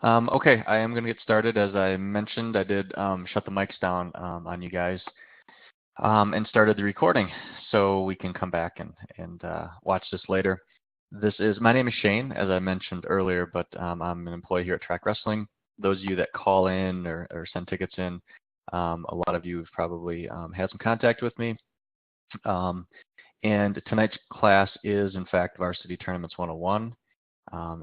Okay, I am going to get started. As I mentioned, I did shut the mics down on you guys and started the recording so we can come back and watch this later. My name is Shane, as I mentioned earlier, but I'm an employee here at Trackwrestling. Those of you that call in or send tickets in, a lot of you have probably had some contact with me. And tonight's class is, in fact, Varsity Tournaments 101.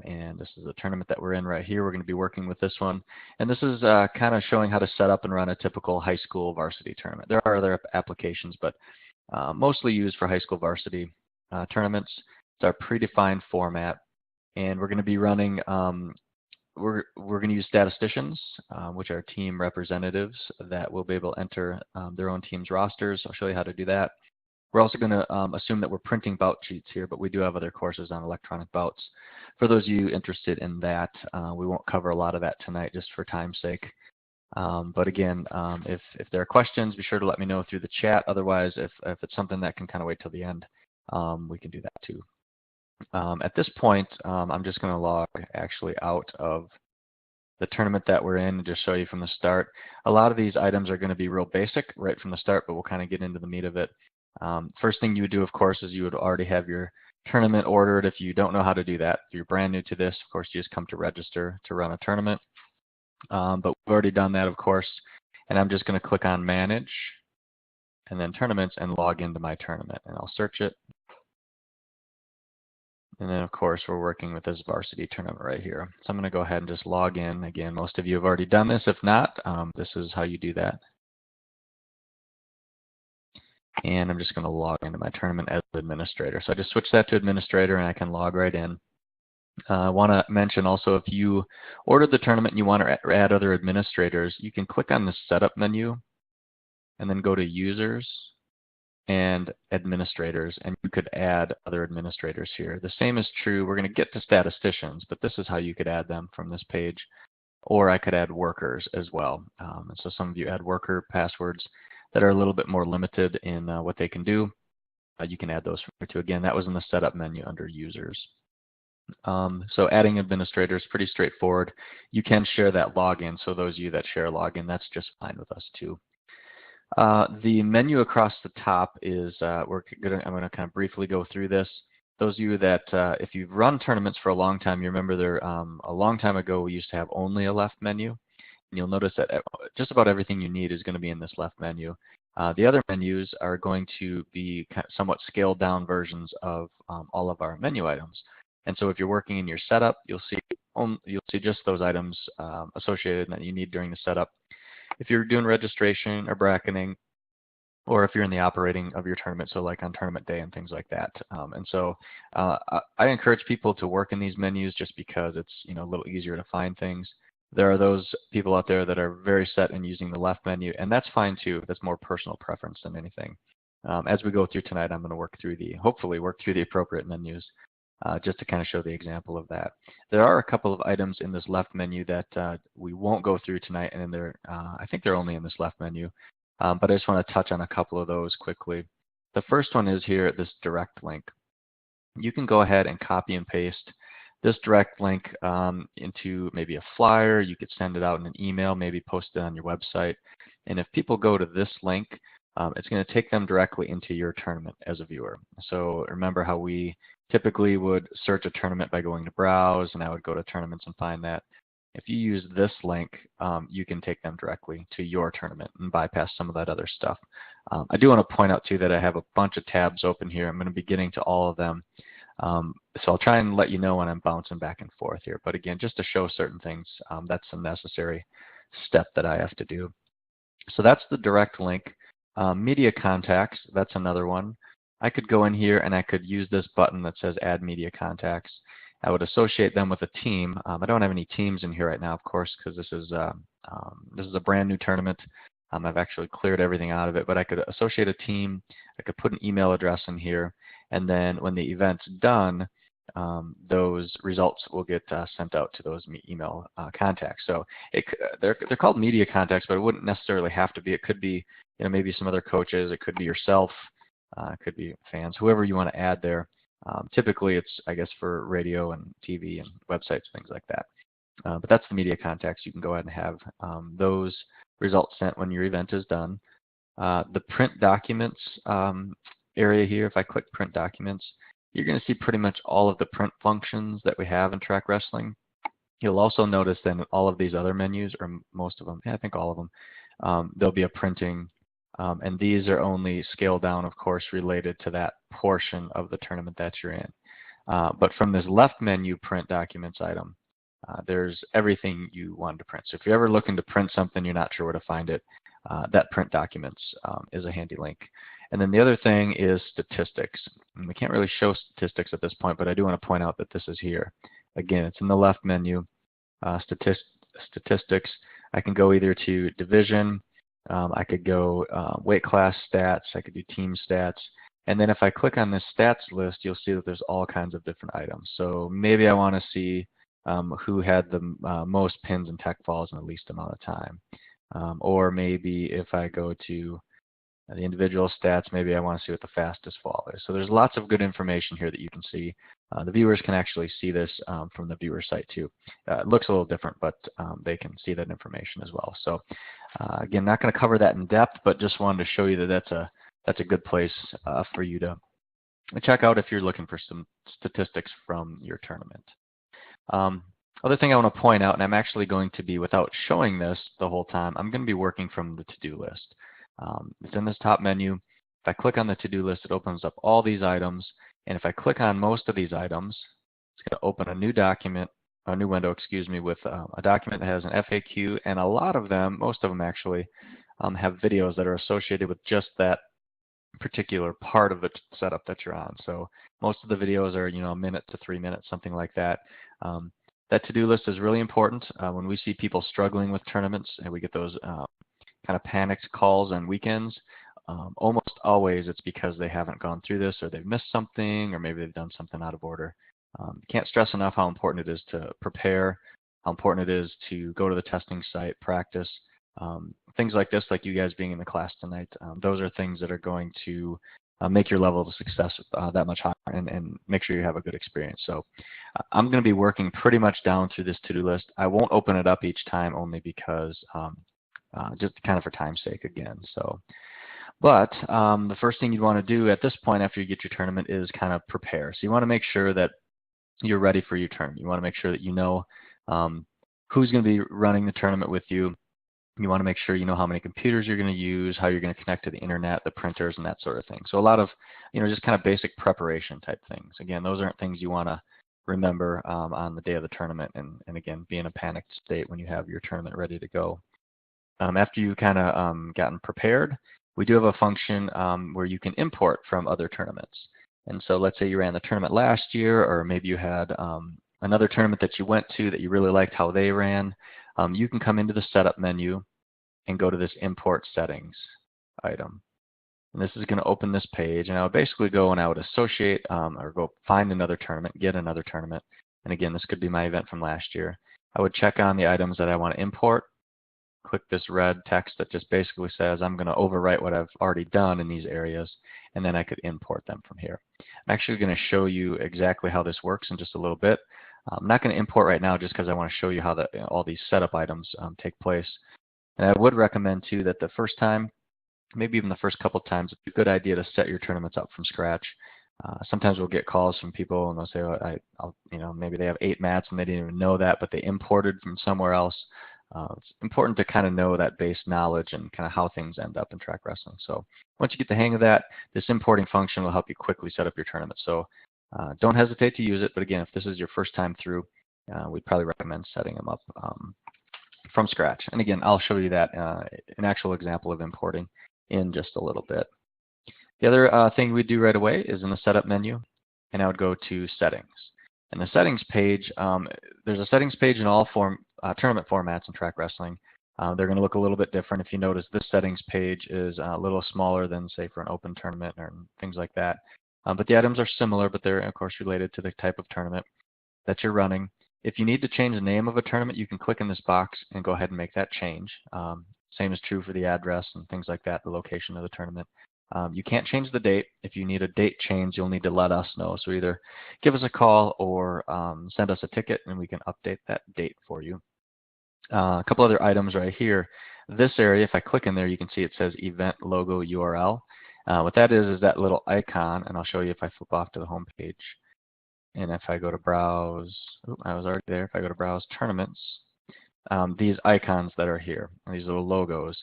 And this is the tournament that we're in right here. We're going to be working with this one. And this is kind of showing how to set up and run a typical high school varsity tournament. There are other applications, but mostly used for high school varsity tournaments. It's our predefined format. And we're going to be running, we're going to use statisticians, which are team representatives that will be able to enter their own team's rosters. I'll show you how to do that. We're also going to assume that we're printing bout sheets here, but we do have other courses on electronic bouts. For those of you interested in that, we won't cover a lot of that tonight just for time's sake. But again, if there are questions, be sure to let me know through the chat. Otherwise, if it's something that can kind of wait till the end, we can do that too. At this point, I'm just going to log actually out of the tournament that we're in and just show you from the start. A lot of these items are going to be real basic right from the start, but we'll kind of get into the meat of it. First thing you would do, of course, is you would already have your tournament ordered. If you don't know how to do that, if you're brand new to this, of course, you just come to register to run a tournament. But we've already done that, of course, and I'm just going to click on Manage and then Tournaments and log into my tournament, and I'll search it. And then, of course, we're working with this varsity tournament right here. So I'm going to go ahead and just log in. Again, most of you have already done this. If not, this is how you do that. And I'm just going to log into my tournament as administrator. So I just switch that to administrator and I can log right in. I want to mention also, if you ordered the tournament and you want to add other administrators, you can click on the setup menu and then go to users and administrators, and you could add other administrators here. The same is true. We're going to get to statisticians, but this is how you could add them from this page. Or I could add workers as well. And so some of you add worker passwords that are a little bit more limited in what they can do. You can add those from here too. Again, that was in the setup menu under users. So adding administrators, pretty straightforward. You can share that login, so those of you that share a login, that's just fine with us too. The menu across the top is, I'm going to kind of briefly go through this. Those of you that, if you've run tournaments for a long time, you remember there, a long time ago we used to have only a left menu. And you'll notice that just about everything you need is going to be in this left menu. The other menus are going to be somewhat scaled down versions of all of our menu items. And so if you're working in your setup, you'll see just those items associated that you need during the setup. If you're doing registration or bracketing, or if you're in the operating of your tournament, so like on tournament day and things like that. And so I encourage people to work in these menus just because it's a little easier to find things. There are those people out there that are very set in using the left menu, and that's fine too. That's more personal preference than anything. As we go through tonight, I'm going to hopefully work through the appropriate menus just to kind of show the example of that. There are a couple of items in this left menu that we won't go through tonight, and I think they're only in this left menu. But I just want to touch on a couple of those quickly. The first one is here, this direct link. You can go ahead and copy and paste this direct link into maybe a flyer. You could send it out in an email, maybe post it on your website. And if people go to this link, it's going to take them directly into your tournament as a viewer. So remember how we typically would search a tournament by going to browse, and I would go to tournaments and find that. If you use this link, you can take them directly to your tournament and bypass some of that other stuff. I do want to point out too that I have a bunch of tabs open here. I'm going to be getting to all of them. So I'll try and let you know when I'm bouncing back and forth here. But again, just to show certain things, that's a necessary step that I have to do. So that's the direct link. Media contacts, that's another one. I could go in here and I could use this button that says Add Media Contacts. I would associate them with a team. I don't have any teams in here right now, of course, because this is a brand new tournament. I've actually cleared everything out of it, but I could associate a team. I could put an email address in here, and then when the event's done, those results will get sent out to those email contacts. So they're called media contacts, but it wouldn't necessarily have to be. It could be maybe some other coaches. It could be yourself. It could be fans, whoever you want to add there. Typically, it's, I guess, for radio and TV and websites, things like that. But that's the media contacts. You can go ahead and have those results sent when your event is done. The print documents area here, if I click print documents, you're going to see pretty much all of the print functions that we have in Trackwrestling. You'll also notice then all of these other menus, or most of them, I think all of them, there'll be a printing, and these are only scaled down, of course, related to that portion of the tournament that you're in. But from this left menu print documents item, there's everything you wanted to print. So if you're ever looking to print something, you're not sure where to find it, that print documents is a handy link. And then the other thing is statistics. And we can't really show statistics at this point, but I do want to point out that this is here. Again, it's in the left menu, statistics. I can go either to division, I could go weight class stats, I could do team stats. And then if I click on this stats list, you'll see that there's all kinds of different items. So maybe I want to see who had the most pins and tech falls in the least amount of time. Or maybe if I go to the individual stats, maybe I want to see what the fastest fall is. So there's lots of good information here that you can see. The viewers can actually see this from the viewer site too. It looks a little different, but they can see that information as well. So again, not going to cover that in depth, but just wanted to show you that that's a good place for you to check out if you're looking for some statistics from your tournament. Other thing I want to point out, and I'm actually going to be, without showing this the whole time, I'm going to be working from the to-do list. It's in this top menu. If I click on the to-do list, it opens up all these items. And if I click on most of these items, it's going to open a new document, a new window, excuse me, with a document that has an FAQ. And a lot of them, most of them actually, have videos that are associated with just that particular part of the setup that you're on. So most of the videos are, a minute to 3 minutes, something like that. That to-do list is really important. When we see people struggling with tournaments, and we get those kind of panicked calls on weekends, almost always it's because they haven't gone through this, or they've missed something, or maybe they've done something out of order. Can't stress enough how important it is to prepare, how important it is to go to the testing site, practice. Things like this, like you guys being in the class tonight, those are things that are going to make your level of success that much higher, and make sure you have a good experience. So I'm going to be working pretty much down through this to-do list. I won't open it up each time, only because just kind of for time's sake again. So, but the first thing you want to do at this point after you get your tournament is kind of prepare. So you want to make sure that you're ready for your tournament. You want to make sure that you know who's going to be running the tournament with you. You want to make sure you know how many computers you're going to use, how you're going to connect to the internet, the printers, and that sort of thing. So a lot of, just kind of basic preparation type things. Again, those aren't things you want to remember on the day of the tournament, and again, be in a panicked state when you have your tournament ready to go. After you kind of gotten prepared, we do have a function where you can import from other tournaments. And so let's say you ran the tournament last year, or maybe you had another tournament that you went to that you really liked how they ran. You can come into the setup menu and go to this import settings item. And this is going to open this page, and I would basically go and I would associate or go find another tournament, get another tournament. And again, this could be my event from last year. I would check on the items that I want to import, click this red text that just basically says I'm going to overwrite what I've already done in these areas, and then I could import them from here. I'm actually going to show you exactly how this works in just a little bit. I'm not going to import right now just because I want to show you how all these setup items take place. And I would recommend too that the first time, maybe even the first couple times, it's a good idea to set your tournaments up from scratch. Sometimes we'll get calls from people and they'll say, oh, maybe they have 8 mats and they didn't even know that, but they imported from somewhere else. It's important to kind of know that base knowledge and kind of how things end up in Trackwrestling. So once you get the hang of that, this importing function will help you quickly set up your tournament. So don't hesitate to use it. But again, if this is your first time through, we'd probably recommend setting them up from scratch. And again, I'll show you that an actual example of importing in just a little bit. The other thing we do right away is in the setup menu, and I would go to settings. And the settings page, there's a settings page in all tournament formats in Trackwrestling. They're going to look a little bit different. If you notice, this settings page is a little smaller than, say, for an open tournament or things like that. But the items are similar, but they're, of course, related to the type of tournament that you're running. If you need to change the name of a tournament, you can click in this box and go ahead and make that change. Same is true for the address and things like that, the location of the tournament. You can't change the date. If you need a date change, you'll need to let us know. So either give us a call or send us a ticket and we can update that date for you. A couple other items right here. This area, if I click in there, you can see it says event logo URL. What that is that little icon, and I'll show you if I flip off to the home page. And if I go to browse, I was already there. If I go to browse tournaments, these icons that are here, these little logos,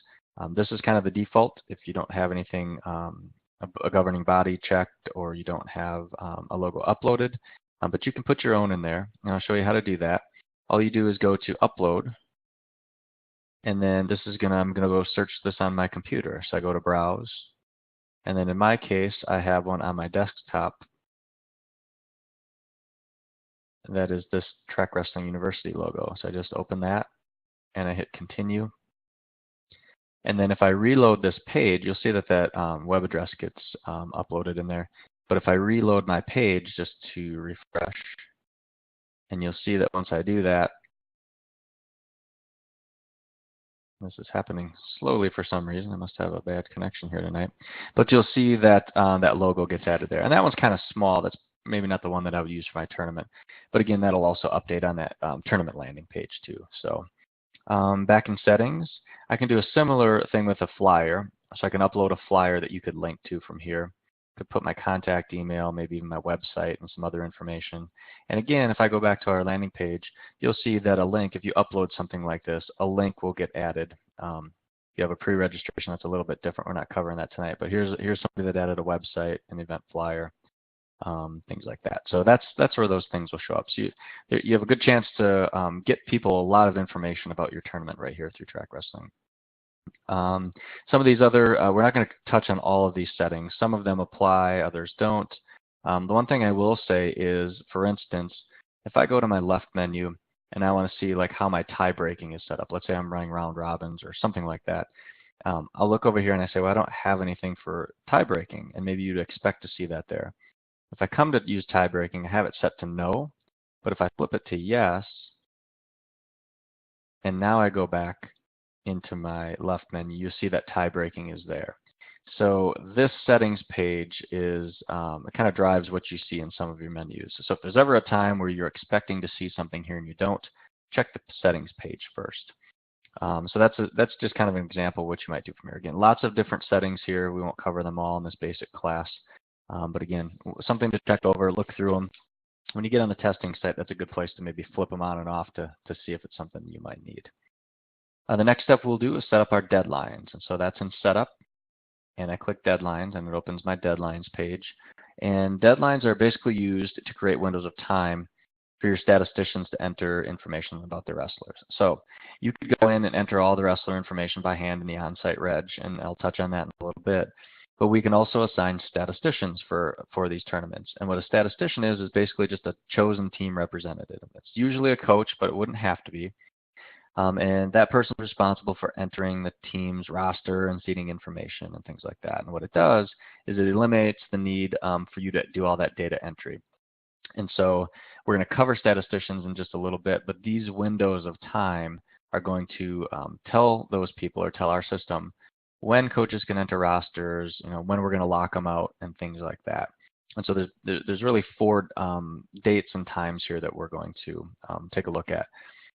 this is kind of the default if you don't have anything, a governing body checked or you don't have a logo uploaded, but you can put your own in there, and I'll show you how to do that. All you do is go to upload, and then this is I'm gonna go search this on my computer. So I go to browse, and then in my case, I have one on my desktop. That is this Trackwrestling University logo. So I just open that and I hit continue. And then if I reload this page, you'll see that that web address gets uploaded in there. But if I reload my page just to refresh, and you'll see that once I do that, this is happening slowly for some reason. I must have a bad connection here tonight. But you'll see that that logo gets added there. And that one's kind of small. That's maybe not the one that I would use for my tournament. But again, that'll also update on that tournament landing page too. So back in settings, I can do a similar thing with a flyer. So I can upload a flyer that you could link to from here. I could put my contact email, maybe even my website and some other information. And again, if I go back to our landing page, you'll see that a link, if you upload something like this, a link will get added. If you have a pre-registration, that's a little bit different. We're not covering that tonight, but here's somebody that added a website, an event flyer, things like that. So that's where those things will show up. So you have a good chance to get people a lot of information about your tournament right here through Trackwrestling. Some of these other, we're not going to touch on all of these settings. Some of them apply, others don't. The one thing I will say is, for instance, if I go to my left menu and I want to see like how my tie breaking is set up, let's say I'm running round robins or something like that, I'll look over here and I say, well, I don't have anything for tie breaking, and maybe you'd expect to see that there. If I come to use tie breaking, I have it set to no, but if I flip it to yes, and now I go back into my left menu, you see that tie breaking is there. So this settings page is, it kind of drives what you see in some of your menus. So if there's ever a time where you're expecting to see something here and you don't, check the settings page first. So that's just kind of an example of what you might do from here. Again, lots of different settings here. We won't cover them all in this basic class. But again, something to check over, look through them. When you get on the testing site, that's a good place to maybe flip them on and off to see if it's something you might need. The next step we'll do is set up our deadlines. And so that's in setup. And I click deadlines and it opens my deadlines page. And deadlines are basically used to create windows of time for your statisticians to enter information about their wrestlers. So you could go in and enter all the wrestler information by hand in the on-site reg, and I'll touch on that in a little bit. But we can also assign statisticians for these tournaments. And what a statistician is basically just a chosen team representative. It's usually a coach, but it wouldn't have to be. And that person is responsible for entering the team's roster and seating information and things like that. And what it does is it eliminates the need for you to do all that data entry. And so we're going to cover statisticians in just a little bit, but these windows of time are going to tell those people, or tell our system, when coaches can enter rosters, when we're going to lock them out and things like that. And so there's really 4 dates and times here that we're going to take a look at.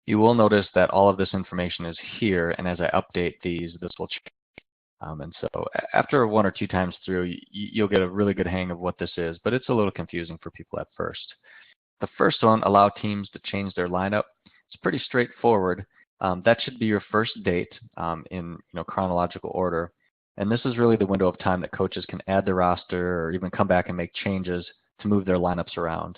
You will notice that all of this information is here, and as I update these, this will change. And so after 1 or 2 times through, you'll get a really good hang of what this is, but it's a little confusing for people at first. The first one, allow teams to change their lineup. It's pretty straightforward. That should be your first date in chronological order. And this is really the window of time that coaches can add the roster or even come back and make changes to move their lineups around.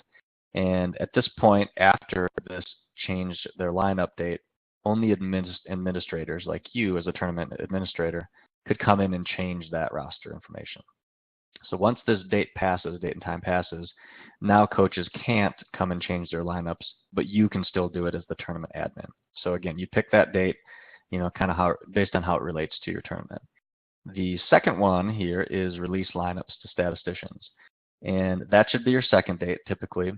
And at this point, after this change their lineup date, only administrators like you as a tournament administrator could come in and change that roster information. So once this date and time passes, now coaches can't come and change their lineups, but you can still do it as the tournament admin. So again, you pick that date, kind of based on how it relates to your tournament. The second one here is release lineups to statisticians. And that should be your second date typically.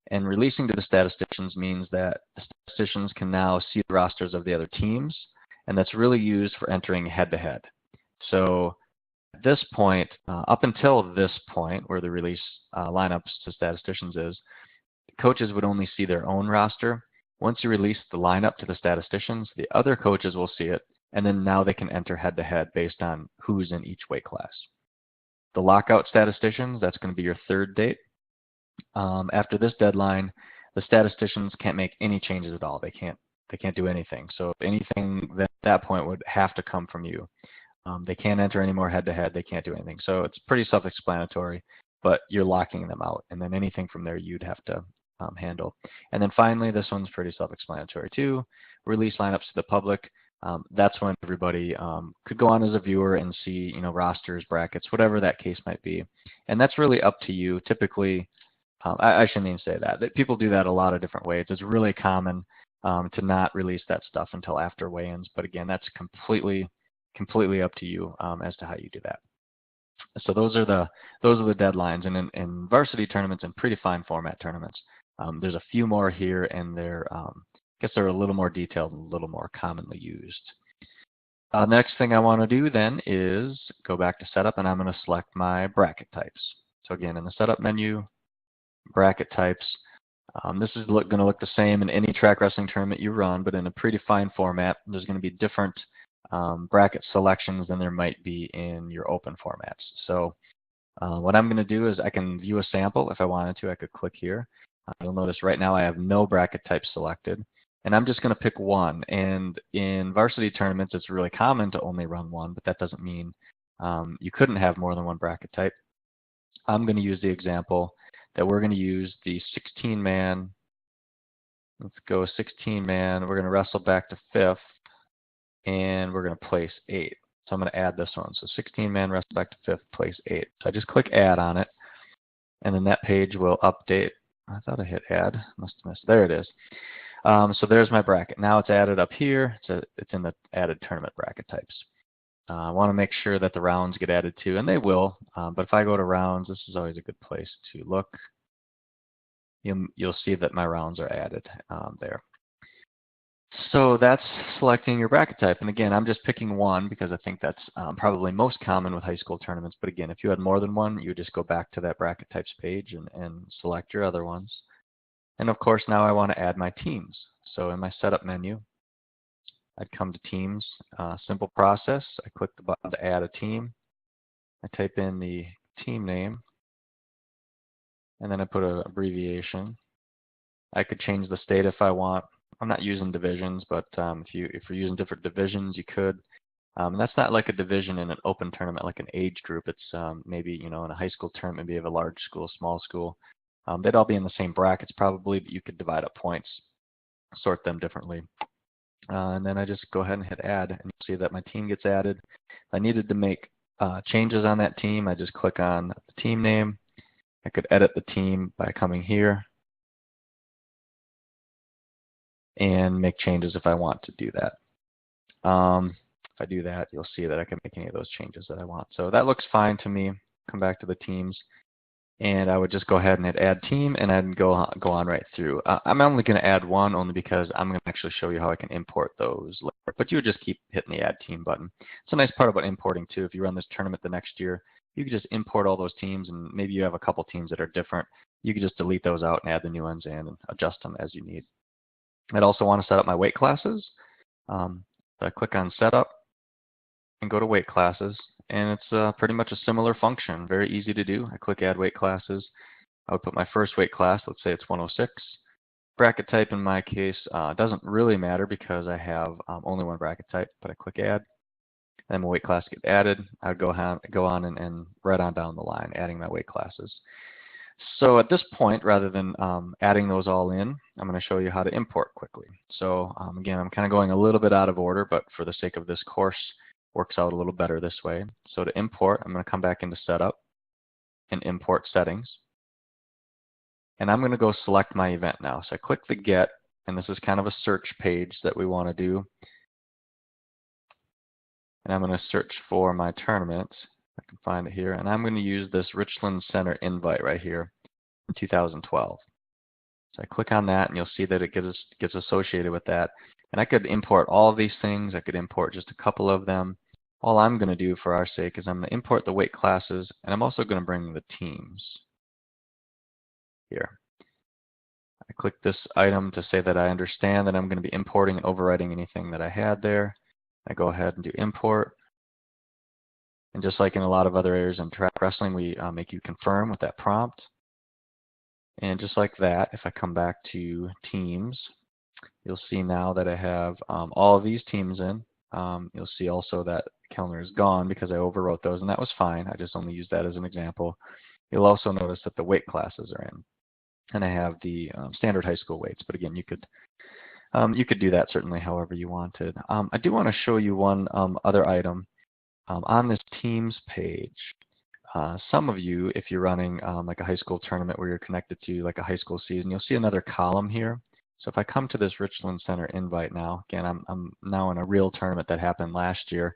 And releasing to the statisticians means that the statisticians can now see the rosters of the other teams, and that's really used for entering head-to-head. So At this point, up until this point where the release lineups to statisticians is, coaches would only see their own roster. Once you release the lineup to the statisticians, the other coaches will see it, and then now they can enter head-to-head based on who's in each weight class. The lockout statisticians, that's going to be your third date. After this deadline, the statisticians can't make any changes at all. They can't do anything. So anything at that point would have to come from you. They can't enter any more head-to-head. They can't do anything. So it's pretty self-explanatory, but you're locking them out. And then anything from there you'd have to handle. And then finally, this one's pretty self-explanatory too. Release lineups to the public. That's when everybody could go on as a viewer and see, rosters, brackets, whatever that case might be. And that's really up to you. Typically, I shouldn't even say that. People do that a lot of different ways. It's really common to not release that stuff until after weigh-ins. But again, that's completely up to you as to how you do that. So those are the deadlines. And in varsity tournaments and predefined format tournaments, there's a few more here, and they're I guess they're a little more detailed and a little more commonly used. Next thing I want to do then is go back to setup, and I'm going to select my bracket types. So again, in the setup menu, bracket types. This is going to look the same in any track wrestling tournament you run, but in a predefined format, there's going to be different bracket selections than there might be in your open formats. So what I'm going to do is I can view a sample. If I wanted to, I could click here. You'll notice right now I have no bracket type selected, and I'm just going to pick one. And in varsity tournaments, it's really common to only run one, but that doesn't mean you couldn't have more than one bracket type. I'm going to use the example that we're going to use the 16-man. Let's go 16-man. We're going to wrestle back to 5th, and we're going to place 8. So I'm going to add this one. So 16-man wrestle back to 5th, place 8. So I just click add on it, and then that page will update. I thought I hit add. Must have missed. There it is. So there's my bracket. Now it's added up here. It's in the added tournament bracket types. I want to make sure that the rounds get added too, and they will. But if I go to rounds, this is always a good place to look. You'll see that my rounds are added there. So that's selecting your bracket type. And again, I'm just picking one because I think that's probably most common with high school tournaments. But again, if you had more than one, you just go back to that bracket types page and select your other ones. And of course, now I want to add my teams. So in my setup menu, I'd come to teams, simple process. I click the button to add a team. I type in the team name, and then I put an abbreviation. I could change the state if I want. I'm not using divisions, but if you're using different divisions, you could. And that's not like a division in an open tournament, like an age group. It's maybe, in a high school tournament, maybe you have a large school, small school. They'd all be in the same brackets probably, but you could divide up points, sort them differently. And then I just go ahead and hit add, and you'll see that my team gets added. If I needed to make changes on that team, I just click on the team name. I could edit the team by coming here and make changes if I want to do that. If I do that, you'll see that I can make any of those changes that I want. So that looks fine to me. Come back to the teams, and I would just go ahead and hit add team, and I'd go on right through. I'm only going to add one only because I'm going to actually show you how I can import those later. But you would just keep hitting the add team button. It's a nice part about importing too. If you run this tournament the next year, you can just import all those teams, and maybe you have a couple teams that are different. You can just delete those out and add the new ones in and adjust them as you need. I'd also want to set up my weight classes. So I click on setup and go to weight classes, and it's pretty much a similar function, very easy to do. I click add weight classes. I would put my first weight class, let's say it's 106. Bracket type in my case doesn't really matter because I have only one bracket type, but I click add, and my weight class gets added. I would go on and right on down the line, adding my weight classes. So at this point, rather than adding those all in, I'm going to show you how to import quickly. So again, I'm kind of going a little bit out of order, but for the sake of this course, works out a little better this way. So to import, I'm going to come back into setup and import settings. And I'm going to go select my event now. So I click the get, and this is kind of a search page that we want to do. And I'm going to search for my tournament. I can find it here, and I'm going to use this Richland Center invite right here in 2012. So I click on that, and you'll see that it gets associated with that. And I could import all of these things. I could import just a couple of them. all I'm going to do for our sake is I'm going to import the weight classes, and I'm also going to bring the teams here. I click this item to say that I understand that I'm going to be importing and overwriting anything that I had there. I go ahead and do import. And just like in a lot of other areas in Trackwrestling, we make you confirm with that prompt. And just like that, if I come back to teams, you'll see now that I have all of these teams in. You'll see also that calendar is gone because I overwrote those, and that was fine. I just only used that as an example. You'll also notice that the weight classes are in, and I have the standard high school weights. But again, you could do that certainly however you wanted. I do want to show you one other item on this teams page. Some of you, if you're running like a high school tournament where you're connected to like a high school season, you'll see another column here. So if I come to this Richland Center invite now, again, I'm now in a real tournament that happened last year.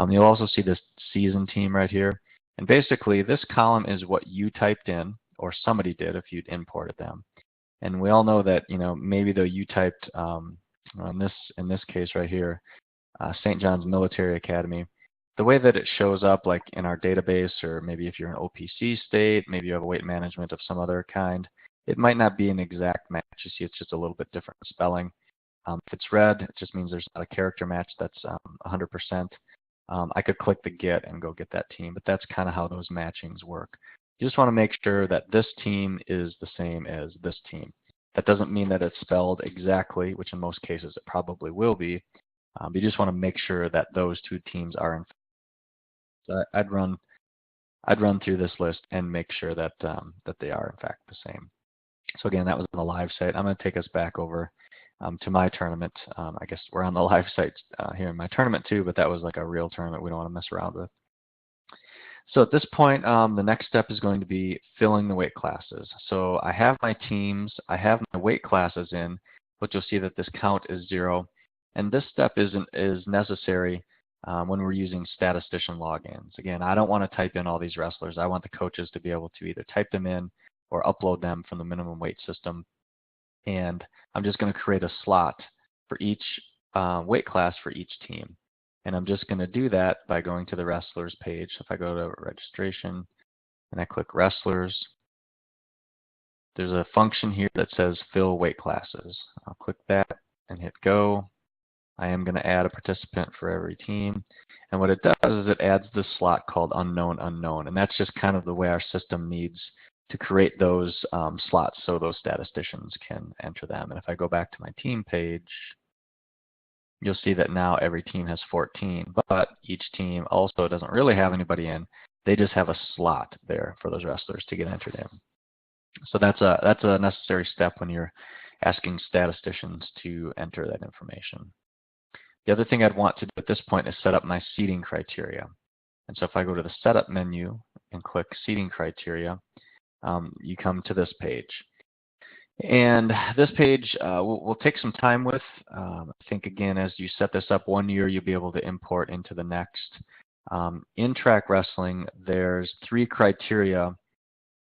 You'll also see this season team right here. And basically, this column is what you typed in, or somebody did if you'd imported them. And we all know that, you know, maybe though you typed in this case right here, St. John's Military Academy, the way that it shows up, like in our database, or maybe if you're an OPC state, maybe you have a weight management of some other kind, it might not be an exact match. You see, it's just a little bit different spelling. If it's red, it just means there's not a character match that's 100%. I could click the get and go get that team, but that's kind of how those matchings work. You just want to make sure that this team is the same as this team. That doesn't mean that it's spelled exactly, which in most cases it probably will be. But you just want to make sure that those two teams are in fact. So I'd run through this list and make sure that that they are in fact the same. So again, that was on the live site. I'm going to take us back over to my tournament. I guess we're on the live site here in my tournament too, but that was like a real tournament we don't want to mess around with. So at this point, the next step is going to be filling the weight classes. So I have my teams, I have my weight classes in, but you'll see that this count is 0. And this step is necessary when we're using statistician logins. Again, I don't want to type in all these wrestlers. I want the coaches to be able to either type them in or upload them from the minimum weight system. And I'm just going to create a slot for each weight class for each team. And I'm just going to do that by going to the wrestlers page. So if I go to registration and I click wrestlers, there's a function here that says fill weight classes. I'll click that and hit go. I am going to add a participant for every team. And what it does is it adds this slot called unknown unknown. And that's just kind of the way our system needs to create those slots so those statisticians can enter them. And if I go back to my team page, you'll see that now every team has 14, but each team also doesn't really have anybody in. They just have a slot there for those wrestlers to get entered in. So that's a necessary step when you're asking statisticians to enter that information. The other thing I'd want to do at this point is set up my seeding criteria. And so if I go to the setup menu and click seeding criteria, you come to this page. And this page we'll take some time with. I think, again, as you set this up 1 year, you'll be able to import into the next. In Trackwrestling, there's 3 criteria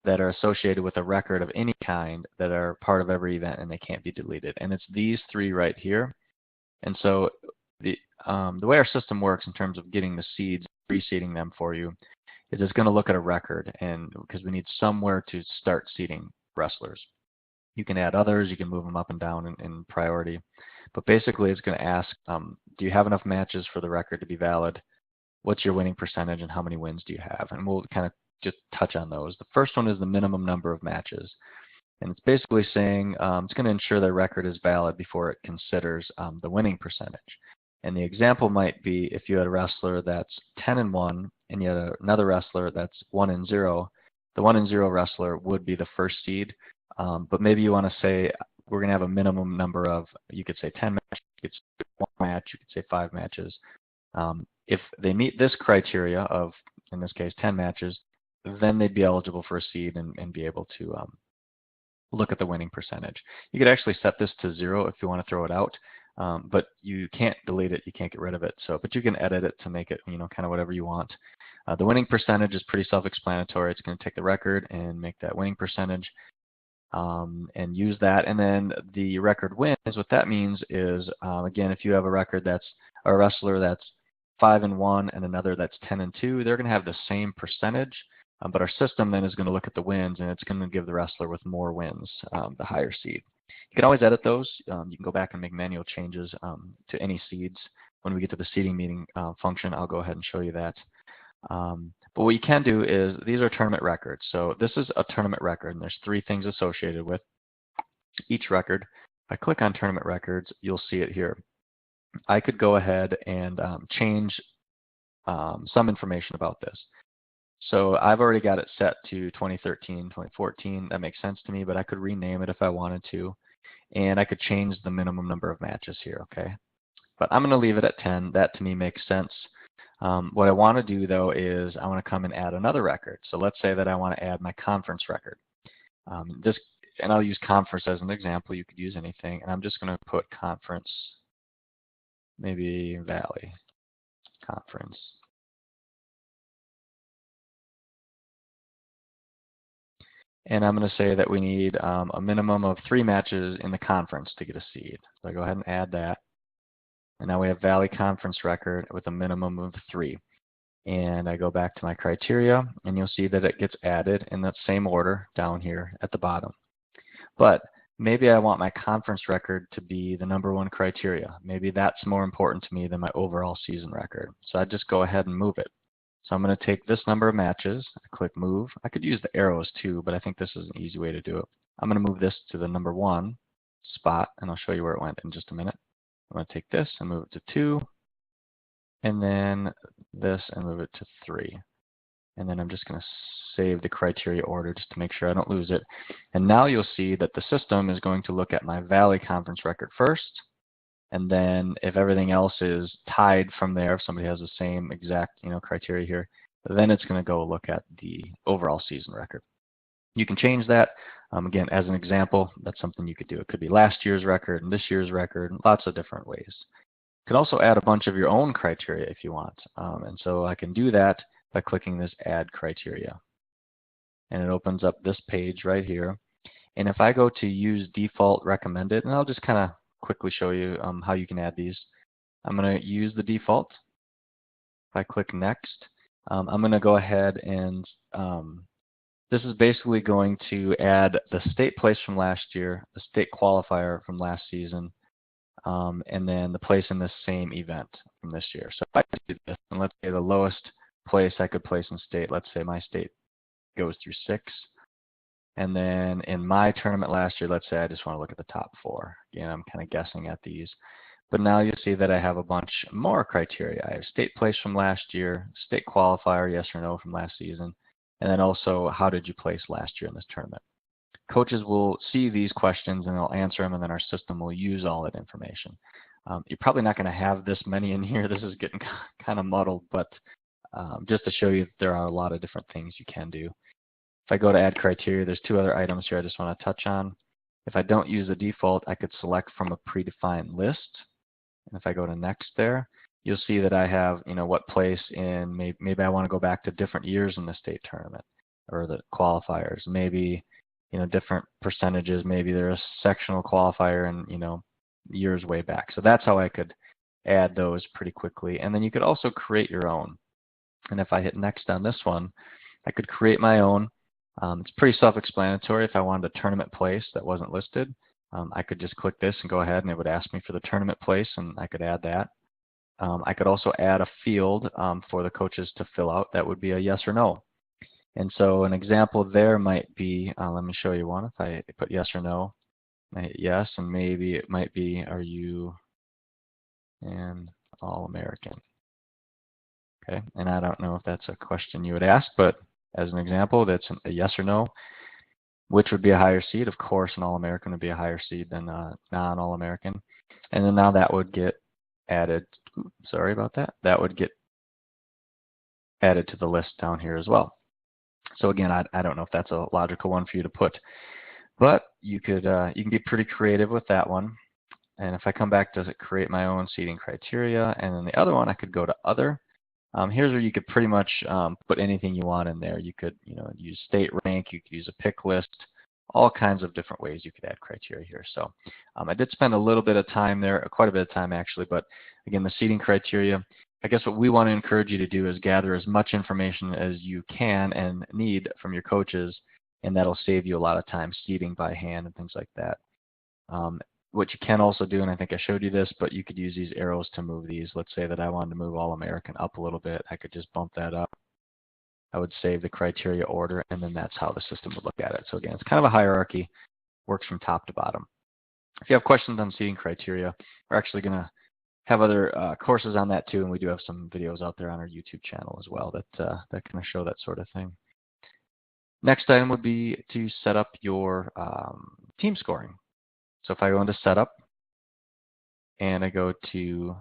that are associated with a record of any kind that are part of every event, and they can't be deleted. And it's these 3 right here. And so the way our system works in terms of getting the seeds, reseeding them for you, is it's going to look at a record, and because we need somewhere to start seeding wrestlers. You can add others, you can move them up and down in priority. But basically it's going to ask, do you have enough matches for the record to be valid? What's your winning percentage and how many wins do you have? And we'll kind of just touch on those. The first one is the minimum number of matches. And it's basically saying it's going to ensure their record is valid before it considers the winning percentage. And the example might be if you had a wrestler that's 10-1 and you had another wrestler that's 1-0, the 1-0 wrestler would be the first seed. But maybe you want to say we're going to have a minimum number of, you could say 10 matches, you could say 1 match, you could say 5 matches. If they meet this criteria of, in this case, 10 matches, then they'd be eligible for a seed and be able to look at the winning percentage. You could actually set this to 0 if you want to throw it out, but you can't delete it, you can't get rid of it. So, but you can edit it to make it, kind of whatever you want. The winning percentage is pretty self-explanatory. It's going to take the record and make that winning percentage. And use that, and then the record wins. What that means is, again, if you have a record that's a wrestler that's 5 and 1 and another that's 10 and 2, they're going to have the same percentage, but our system then is going to look at the wins, and it's going to give the wrestler with more wins the higher seed. You can always edit those. You can go back and make manual changes to any seeds. When we get to the seeding meeting function, I'll go ahead and show you that. But what you can do is, these are tournament records. So this is a tournament record, and there's 3 things associated with each record. If I click on tournament records, you'll see it here. I could go ahead and change some information about this. So I've already got it set to 2013, 2014. That makes sense to me, but I could rename it if I wanted to. And I could change the minimum number of matches here, okay? But I'm going to leave it at 10. That to me makes sense. What I want to do, though, is I want to come and add another record. So let's say that I want to add my conference record. And I'll use conference as an example. You could use anything. And I'm just going to put conference, maybe Valley Conference. And I'm going to say that we need a minimum of 3 matches in the conference to get a seed. So I go ahead and add that. And now we have Valley Conference record with a minimum of 3. And I go back to my criteria, and you'll see that it gets added in that same order down here at the bottom. But maybe I want my conference record to be the #1 criteria. Maybe that's more important to me than my overall season record. So I just go ahead and move it. So I'm going to take this number of matches, I click move. I could use the arrows too, but I think this is an easy way to do it. I'm going to move this to the #1 spot, and I'll show you where it went in just a minute. I'm going to take this and move it to 2, and then this and move it to 3. And then I'm just going to save the criteria order just to make sure I don't lose it. And now you'll see that the system is going to look at my Valley Conference record first, and then if everything else is tied from there, if somebody has the same exact criteria here, then it's going to go look at the overall season record. You can change that. Again, as an example, that's something you could do. It could be last year's record and this year's record, lots of different ways. You can also add a bunch of your own criteria if you want. And so I can do that by clicking this Add Criteria. And it opens up this page right here. And if I go to Use Default Recommended, and I'll just kind of quickly show you how you can add these. I'm going to use the default. If I click Next, I'm going to go ahead and this is basically going to add the state place from last year, the state qualifier from last season, and then the place in this same event from this year. So if I do this, and let's say the lowest place I could place in state, let's say my state goes through 6. And then in my tournament last year, let's say I just want to look at the top 4. Again, I'm kind of guessing at these. But now you'll see that I have a bunch more criteria. I have state place from last year, state qualifier, yes or no from last season, and then also how did you place last year in this tournament. Coaches will see these questions and they'll answer them, and then our system will use all that information. You're probably not going to have this many in here. This is getting kind of muddled, but just to show you that there are a lot of different things you can do. If I go to Add Criteria, there's 2 other items here I just want to touch on. If I don't use the default, I could select from a predefined list. And if I go to Next there, you'll see that I have, what place in, maybe I want to go back to different years in the state tournament or the qualifiers. Maybe, different percentages. Maybe there's a sectional qualifier and, years way back. So that's how I could add those pretty quickly. And then you could also create your own. And if I hit Next on this one, I could create my own. It's pretty self-explanatory. If I wanted a tournament place that wasn't listed, I could just click this and go ahead, and it would ask me for the tournament place, and I could add that. I could also add a field for the coaches to fill out. That would be a yes or no. And so an example there might be, let me show you one. If I put yes or no, I hit yes, and maybe it might be, are you an All-American? Okay, and I don't know if that's a question you would ask, but as an example, that's a yes or no. Which would be a higher seed? Of course, an All-American would be a higher seed than a non-All-American. And then now that would get added, sorry about that, that would get added to the list down here as well. So again, I don't know if that's a logical one for you to put, but you can be pretty creative with that one. And if I come back to create my own seeding criteria, and then the other one, I could go to Other. Here's where you could pretty much put anything you want in there. You could use state rank, you could use a pick list, all kinds of different ways you could add criteria here. So I did spend a little bit of time there, quite a bit of time actually, but again, the seeding criteria, I guess what we want to encourage you to do is gather as much information as you can and need from your coaches, and that'll save you a lot of time seeding by hand and things like that. What you can also do, and I think I showed you this, but you could use these arrows to move these. Let's say that I wanted to move All-American up a little bit. I could just bump that up. I would save the criteria order, and then that's how the system would look at it. So again, it's kind of a hierarchy, works from top to bottom. If you have questions on seeding criteria, we're actually going to have other courses on that too, and we do have some videos out there on our YouTube channel as well that kind of show that sort of thing. Next item would be to set up your team scoring. So if I go into Setup and I go to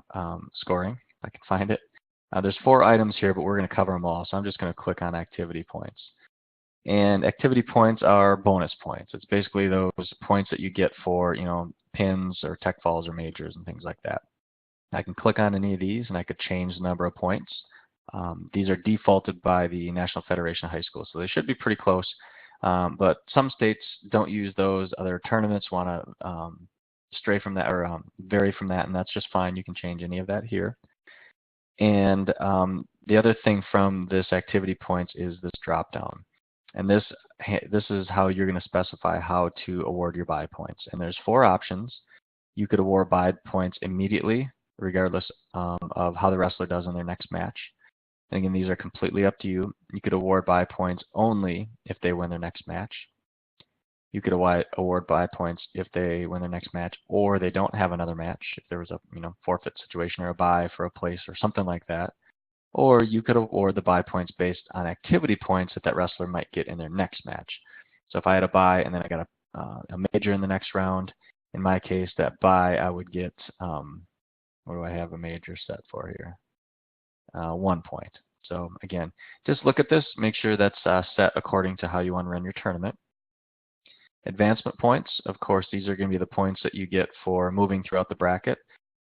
Scoring, if I can find it, there's 4 items here, but we're going to cover them all. So I'm just going to click on Activity Points. And activity points are bonus points. It's basically those points that you get for, pins or tech falls or majors and things like that. I can click on any of these and I could change the number of points. These are defaulted by the National Federation of High Schools, so they should be pretty close. But some states don't use those. Other tournaments want to stray from that or vary from that, and that's just fine. You can change any of that here. And the other thing from this activity points is this drop down. And this is how you're going to specify how to award your buy points. And there's 4 options. You could award buy points immediately, regardless of how the wrestler does in their next match. And again, these are completely up to you. You could award buy points only if they win their next match. You could award buy points if they win their next match or they don't have another match, if there was a forfeit situation or a buy for a place or something like that. Or you could award the buy points based on activity points that wrestler might get in their next match. So if I had a buy and then I got a major in the next round, in my case, that buy I would get, what do I have a major set for here? 1 point. So again, just look at this, make sure that's set according to how you want to run your tournament. Advancement points, of course, these are going to be the points that you get for moving throughout the bracket.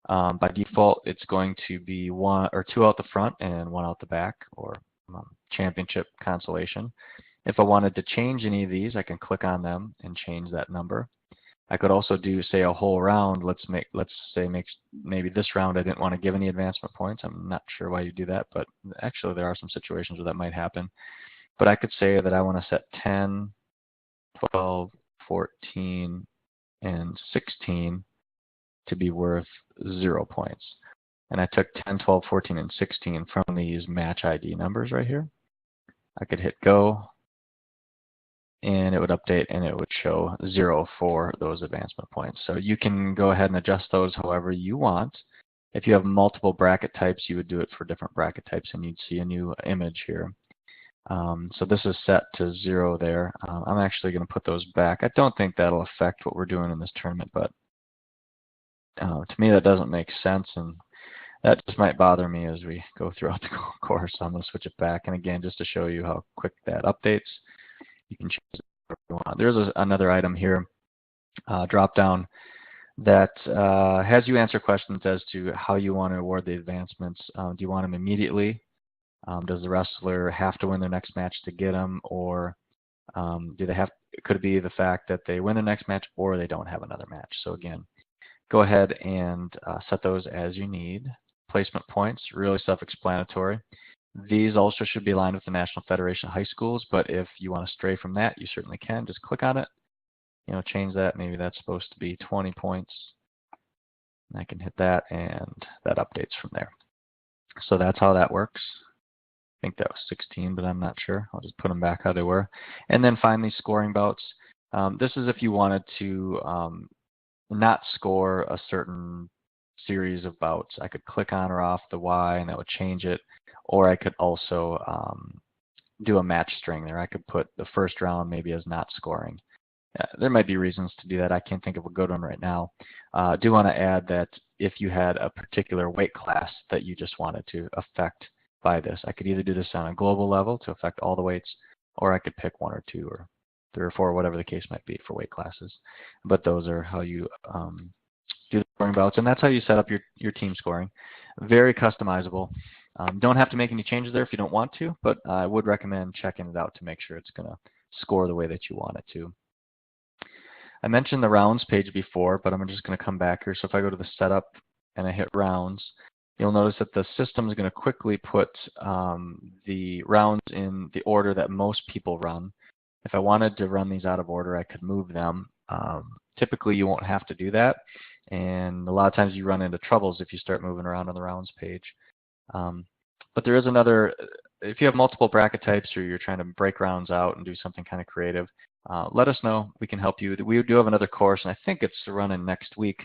By default, it's going to be 1 or 2 out the front and 1 out the back, or championship consolation. If I wanted to change any of these, I can click on them and change that number. I could also do, say, a whole round. Let's say maybe this round I didn't want to give any advancement points. I'm not sure why you do that, but actually there are some situations where that might happen. But I could say that I want to set 10, 12, 14, and 16 to be worth 0 points. And I took 10, 12, 14, and 16 from these match ID numbers right here. I could hit go, and it would update and it would show 0 for those advancement points. So you can go ahead and adjust those however you want. If you have multiple bracket types, you would do it for different bracket types and you'd see a new image here. So this is set to 0 there. I'm actually going to put those back. I don't think that'll affect what we're doing in this tournament, but to me that doesn't make sense, and that just might bother me as we go throughout the course. So I'm going to switch it back, and again, just to show you how quick that updates, you can choose it whatever you want. There's another item here, drop down, that has you answer questions as to how you want to award the advancements. Do you want them immediately? Does the wrestler have to win their next match to get them, or could it be the fact that they win their next match or they don't have another match? So again, go ahead and set those as you need. Placement points, really self-explanatory. These also should be aligned with the National Federation of High Schools, but if you want to stray from that, you certainly can. Just click on it, change that. Maybe that's supposed to be 20 points. And I can hit that, and that updates from there. So that's how that works. I think that was 16, but I'm not sure. I'll just put them back how they were. And then finally, scoring bouts. This is if you wanted to not score a certain series of bouts. I could click on or off the Y, and that would change it. Or I could also do a match string there. I could put the first round maybe as not scoring. There might be reasons to do that. I can't think of a good one right now. I do want to add that if you had a particular weight class that you just wanted to affect by this, I could either do this on a global level to affect all the weights, or I could pick 1 or 2 or 3 or 4, whatever the case might be for weight classes. But those are how you do the scoring bouts, and that's how you set up your team scoring. Very customizable. Don't have to make any changes there if you don't want to, but I would recommend checking it out to make sure it's going to score the way that you want it to. I mentioned the rounds page before, but I'm just going to come back here. So if I go to the setup and I hit rounds, you'll notice that the system is going to quickly put the rounds in the order that most people run. If I wanted to run these out of order, I could move them. Typically, you won't have to do that, and a lot of times you run into troubles if you start moving around on the rounds page. But there is another, if you have multiple bracket types or you're trying to break rounds out and do something kind of creative, let us know. We can help you. We do have another course, and I think it's running next week,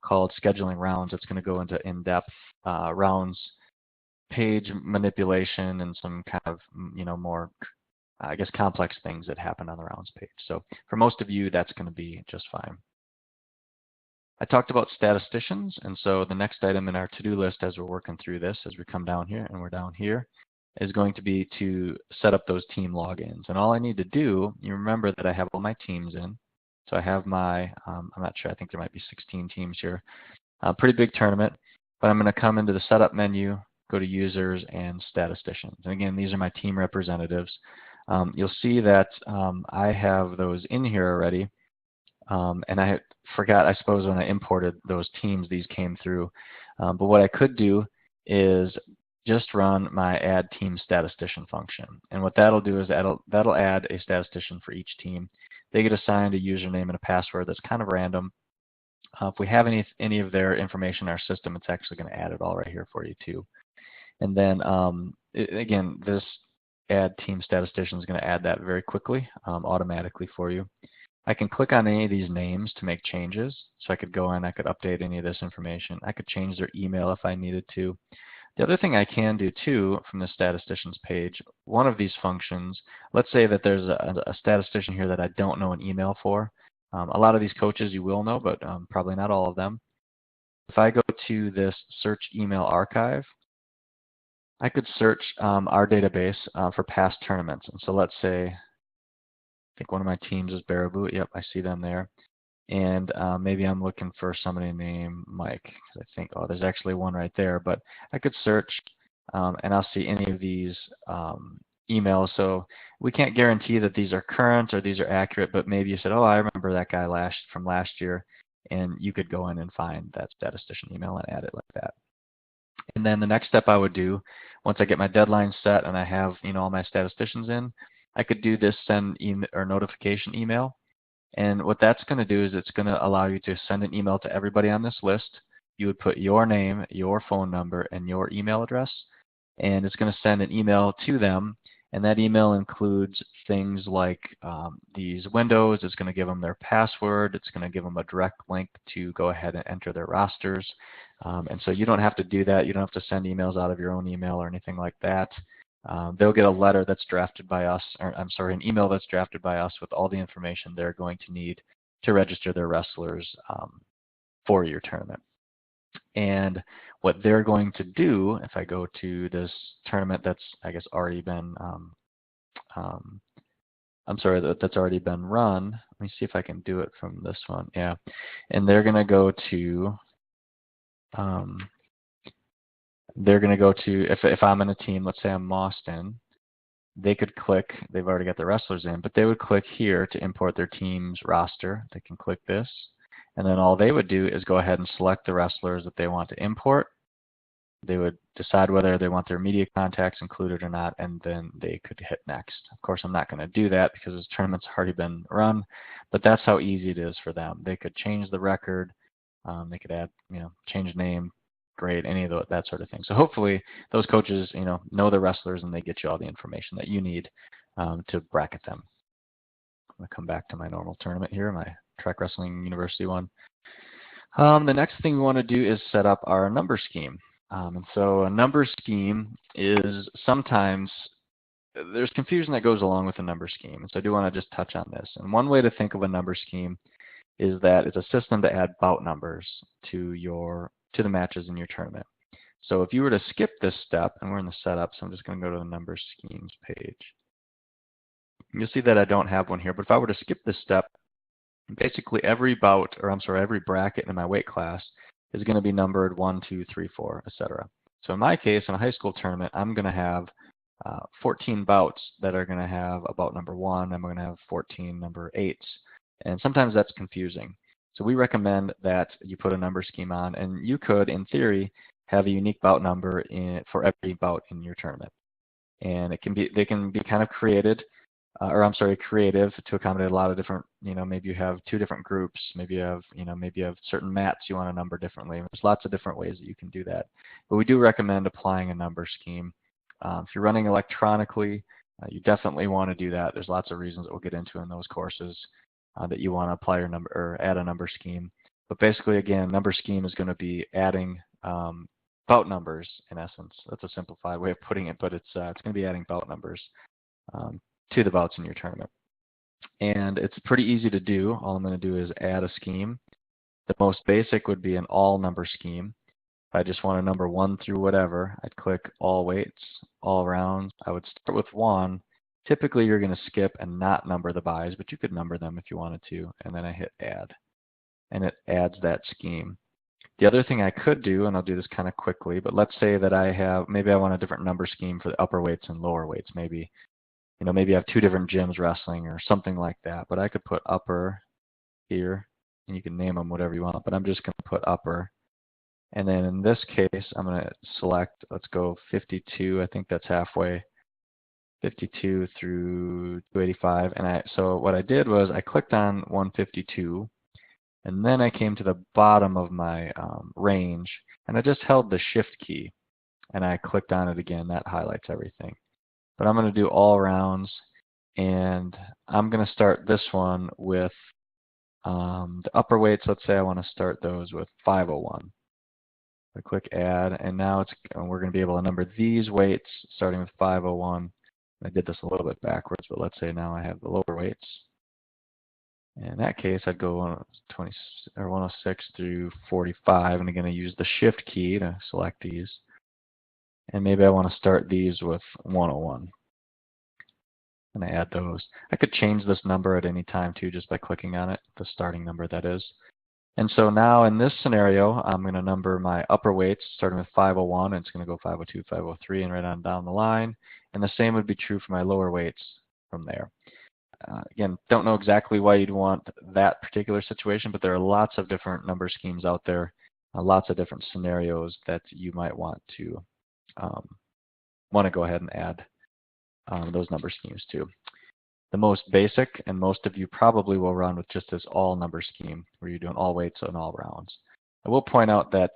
called Scheduling Rounds. It's going to go into in-depth rounds page manipulation and some kind of, more, I guess, complex things that happen on the rounds page. So for most of you, that's going to be just fine. I talked about statisticians, and so the next item in our to-do list as we're working through this, as we come down here, and we're down here, is going to be to set up those team logins. And all I need to do, you remember that I have all my teams in. So I have my, I'm not sure, I think there might be 16 teams here. Pretty big tournament, but I'm going to come into the setup menu, go to users and statisticians. And again, these are my team representatives. You'll see that I have those in here already. And I forgot, I suppose, when I imported those teams, these came through. But what I could do is just run my add team statistician function. And what that'll do is that'll add a statistician for each team. They get assigned a username and a password that's kind of random. If we have any of their information in our system, it's actually going to add it all right here for you too. And then, again, this add team statistician is going to add that very quickly, automatically for you. I can click on any of these names to make changes. So I could go in, I could update any of this information. I could change their email if I needed to. The other thing I can do too from the statisticians page, one of these functions, let's say that there's a statistician here that I don't know an email for. A lot of these coaches you will know, but probably not all of them. If I go to this search email archive, I could search our database for past tournaments. And so let's say, I think one of my teams is Baraboo. Yep, I see them there. And maybe I'm looking for somebody named Mike, because I think, oh, there's actually one right there. But I could search, and I'll see any of these emails. So we can't guarantee that these are current or these are accurate, but maybe you said, oh, I remember that guy from last year, and you could go in and find that statistician email and add it like that. And then the next step I would do, once I get my deadline set and I have all my statisticians in, I could do this send email or notification email. And what that's going to do is it's going to allow you to send an email to everybody on this list. You would put your name, your phone number, and your email address. And it's going to send an email to them. And that email includes things like these windows. It's going to give them their password. It's going to give them a direct link to go ahead and enter their rosters. And so you don't have to do that. You don't have to send emails out of your own email or anything like that. They'll get a letter that's drafted by us, or I'm sorry, an email that's drafted by us with all the information they're going to need to register their wrestlers for your tournament. And what they're going to do, if I go to this tournament that's, I guess, already been, I'm sorry, that's already been run. Let me see if I can do it from this one. Yeah, and they're going to go to, if I'm in a team, let's say I'm Mauston, they could click, they've already got the wrestlers in, but they would click here to import their team's roster. They can click this, and then all they would do is go ahead and select the wrestlers that they want to import. They would decide whether they want their media contacts included or not, and then they could hit next. Of course, I'm not going to do that because this tournament's already been run, but that's how easy it is for them. They could change the record, they could add, change name, grade, any of that sort of thing. So hopefully those coaches, know the wrestlers and they get you all the information that you need to bracket them. I'm going to come back to my normal tournament here, my Trackwrestling University one. The next thing we want to do is set up our number scheme. And so a number scheme is sometimes, there's confusion that goes along with a number scheme. And so I do want to just touch on this. And one way to think of a number scheme is that it's a system to add bout numbers to the matches in your tournament. So if you were to skip this step, and we're in the setup, so I'm just going to go to the number schemes page. You'll see that I don't have one here, but if I were to skip this step, basically every every bracket in my weight class is going to be numbered 1, 2, 3, 4, etc. So in my case, in a high school tournament, I'm going to have 14 bouts that are going to have a bout number 1. I'm going to have 14 number 8s. And sometimes that's confusing. So we recommend that you put a number scheme on, and you could, in theory, have a unique bout number for every bout in your tournament. And they can be kind of creative to accommodate a lot of different, maybe you have 2 different groups, maybe you have certain mats you want to number differently. There's lots of different ways that you can do that. But we do recommend applying a number scheme. If you're running electronically, you definitely want to do that. There's lots of reasons that we'll get into in those courses that you want to apply your number or add a number scheme. But basically, again, number scheme is going to be adding bout numbers in essence. That's a simplified way of putting it, but it's going to be adding bout numbers to the bouts in your tournament. And it's pretty easy to do. All I'm going to do is add a scheme. The most basic would be an all number scheme. If I just want to number 1 through whatever, I'd click all weights, all rounds. I would start with 1. Typically you're going to skip and not number the buys, but you could number them if you wanted to, and then I hit add. And it adds that scheme. The other thing I could do, and I'll do this kind of quickly, but let's say that maybe I want a different number scheme for the upper weights and lower weights. Maybe I have 2 different gyms wrestling or something like that. But I could put upper here, and you can name them whatever you want. But I'm just going to put upper. And then in this case, I'm going to select, let's go 52. I think that's halfway, 52 through 285. And so what I did was I clicked on 152. And then I came to the bottom of my range, and I just held the shift key, and I clicked on it again. That highlights everything. But I'm going to do all rounds, and I'm going to start this one with the upper weights. Let's say I want to start those with 501. I click add, and now we're going to be able to number these weights starting with 501. I did this a little bit backwards, but let's say now I have the lower weights. In that case, I'd go 106 through 45, and I'm going to use the shift key to select these. And maybe I want to start these with 101. And I add those. I could change this number at any time too, just by clicking on it, the starting number that is. And so now in this scenario, I'm going to number my upper weights starting with 501, and it's going to go 502, 503, and right on down the line. And the same would be true for my lower weights from there. Again, don't know exactly why you'd want that particular situation, but there are lots of different number schemes out there, lots of different scenarios that you might want to go ahead and add those number schemes to. The most basic, and most of you probably will run with just this all number scheme, where you're doing all weights and all rounds. I will point out that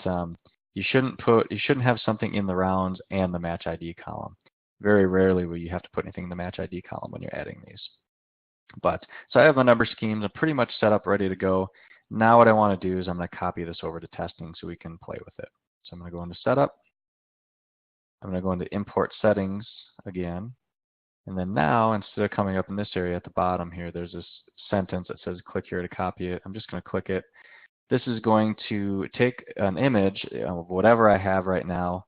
you shouldn't have something in the rounds and the match ID column. Very rarely will you have to put anything in the match ID column when you're adding these. So I have my number schemes. I'm pretty much set up, ready to go. Now what I want to do is I'm going to copy this over to testing so we can play with it. So I'm going to go into setup. I'm going to go into import settings again. And then now, instead of coming up in this area at the bottom here, there's this sentence that says click here to copy it. I'm just going to click it. This is going to take an image of whatever I have right now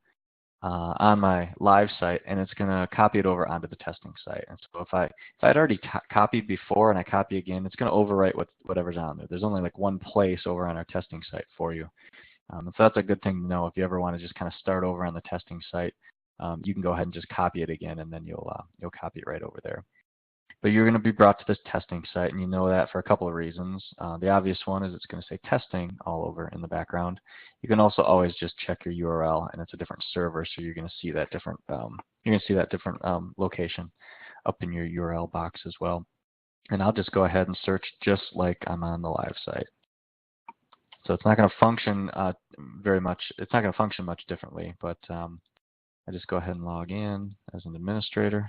on my live site, and it's going to copy it over onto the testing site. And so if I'd already copied before and I copy again, it's going to overwrite whatever's on there. There's only like one place over on our testing site for you. And so that's a good thing to know. If you ever want to just kind of start over on the testing site, you can go ahead and just copy it again, and then you'll copy it right over there. But you're going to be brought to this testing site, and you know that for a couple of reasons. The obvious one is it's going to say testing all over in the background. You can also always just check your URL, and it's a different server, so you're going to see that different location up in your URL box as well. And I'll just go ahead and search just like I'm on the live site. So it's not going to function very much. It's not going to function much differently, but I just go ahead and log in as an administrator.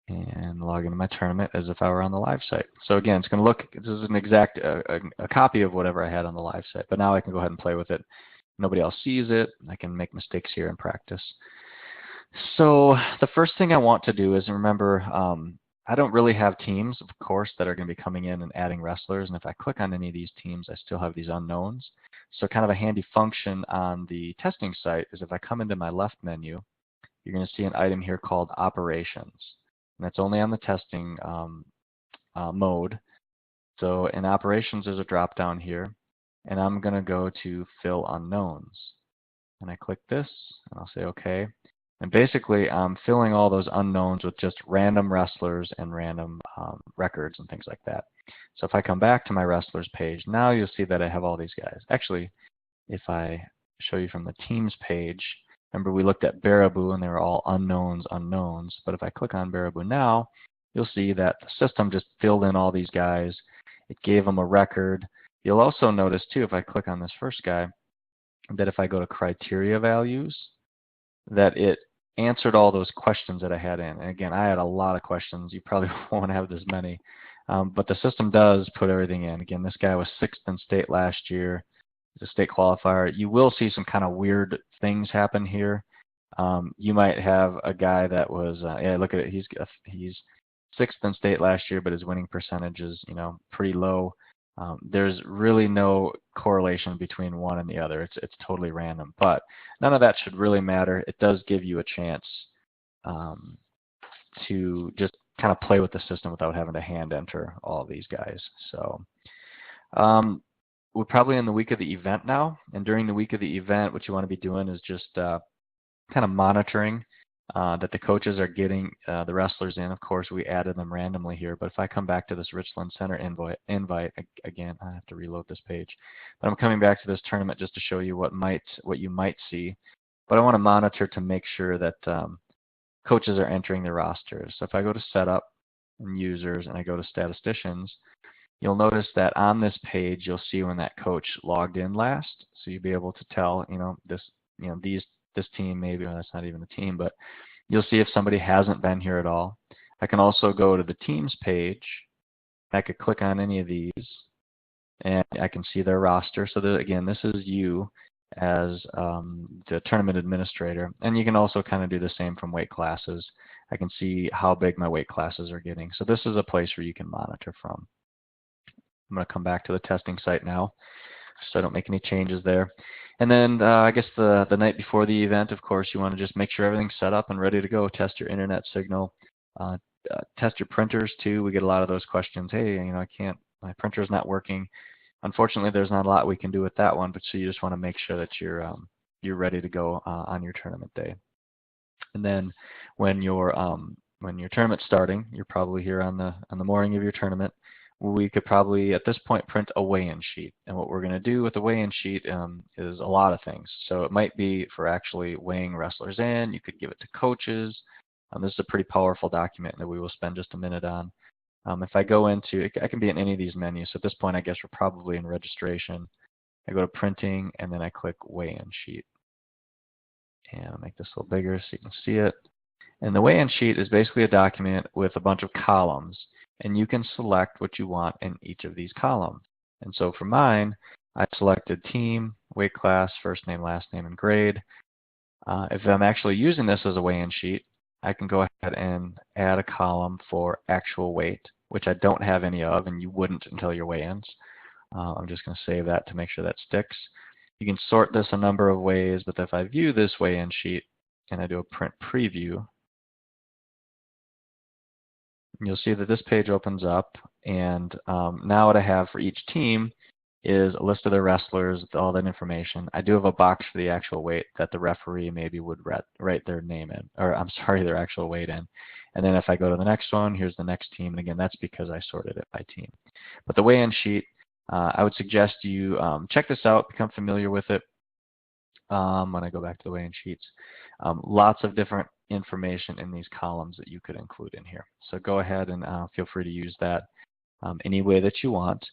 And log into my tournament as if I were on the live site. So again, it's going to look, this is an exact a copy of whatever I had on the live site, but now I can go ahead and play with it. Nobody else sees it. I can make mistakes here in practice. So the first thing I want to do is, remember, I don't really have teams, of course, that are going to be coming in and adding wrestlers, and if I click on any of these teams, I still have these unknowns. So kind of a handy function on the testing site is if I come into my left menu, you're going to see an item here called Operations. And that's only on the testing mode. So in Operations, there's a drop down here, and I'm going to go to Fill Unknowns. And I click this, and I'll say OK. And basically, I'm filling all those unknowns with just random wrestlers and random records and things like that. So if I come back to my wrestlers page, now you'll see that I have all these guys. Actually, if I show you from the teams page, remember we looked at Baraboo and they were all unknowns, unknowns. But if I click on Baraboo now, you'll see that the system just filled in all these guys. It gave them a record. You'll also notice too, if I click on this first guy, that if I go to criteria values, that it answered all those questions that I had in. And again, I had a lot of questions. You probably won't have this many. But the system does put everything in. Again, this guy was 6th in state last year. He's a state qualifier. You will see some kind of weird things happen here. You might have a guy that was, yeah, look at it. He's 6th in state last year, but his winning percentage is, pretty low. There's really no correlation between one and the other. It's totally random, but none of that should really matter. It does give you a chance to just kind of play with the system without having to hand enter all these guys. So we're probably in the week of the event now, and during the week of the event, what you want to be doing is just kind of monitoring that the coaches are getting the wrestlers in. Of course, we added them randomly here, but if I come back to this Richland Center invite again, I have to reload this page. But I'm coming back to this tournament just to show you what you might see. But I want to monitor to make sure that coaches are entering the rosters. So if I go to Setup and Users and I go to Statisticians, you'll notice that on this page you'll see when that coach logged in last. So you'll be able to tell, this team maybe, well, that's not even a team, but you'll see if somebody hasn't been here at all. I can also go to the teams page. I could click on any of these and I can see their roster. So that, again, this is you as the tournament administrator, and you can also kind of do the same from weight classes. I can see how big my weight classes are getting. So this is a place where you can monitor from. I'm going to come back to the testing site now so I don't make any changes there. And then I guess the night before the event, of course, you want to just make sure everything's set up and ready to go. Test your internet signal. Test your printers too. We get a lot of those questions. Hey, my printer's not working. Unfortunately, there's not a lot we can do with that one, but so you just want to make sure that you're ready to go on your tournament day. And then when your tournament's starting, you're probably here on the morning of your tournament. We could probably at this point print a weigh-in sheet, and what we're going to do with the weigh-in sheet is a lot of things. So it might be for actually weighing wrestlers in. You could give it to coaches. This is a pretty powerful document that we will spend just a minute on. If I go into, I can be in any of these menus. So at this point, I guess we're probably in registration. I go to printing, and then I click weigh-in sheet. And I'll make this a little bigger so you can see it. And the weigh-in sheet is basically a document with a bunch of columns, and you can select what you want in each of these columns. And so for mine, I selected team, weight class, first name, last name, and grade. If I'm actually using this as a weigh-in sheet, I can go ahead and add a column for actual weight, which I don't have any of, and you wouldn't until your weigh-ins. I'm just going to save that to make sure that sticks. You can sort this a number of ways, but if I view this weigh-in sheet and I do a print preview, you'll see that this page opens up, and now what I have for each team is a list of the wrestlers with all that information. I do have a box for the actual weight that the referee maybe would write their name in, or I'm sorry, their actual weight in. And then if I go to the next one, here's the next team, and again, that's because I sorted it by team. But the weigh-in sheet, I would suggest you check this out, become familiar with it. When I go back to the weigh-in sheets, lots of different information in these columns that you could include in here. So go ahead and feel free to use that any way that you want.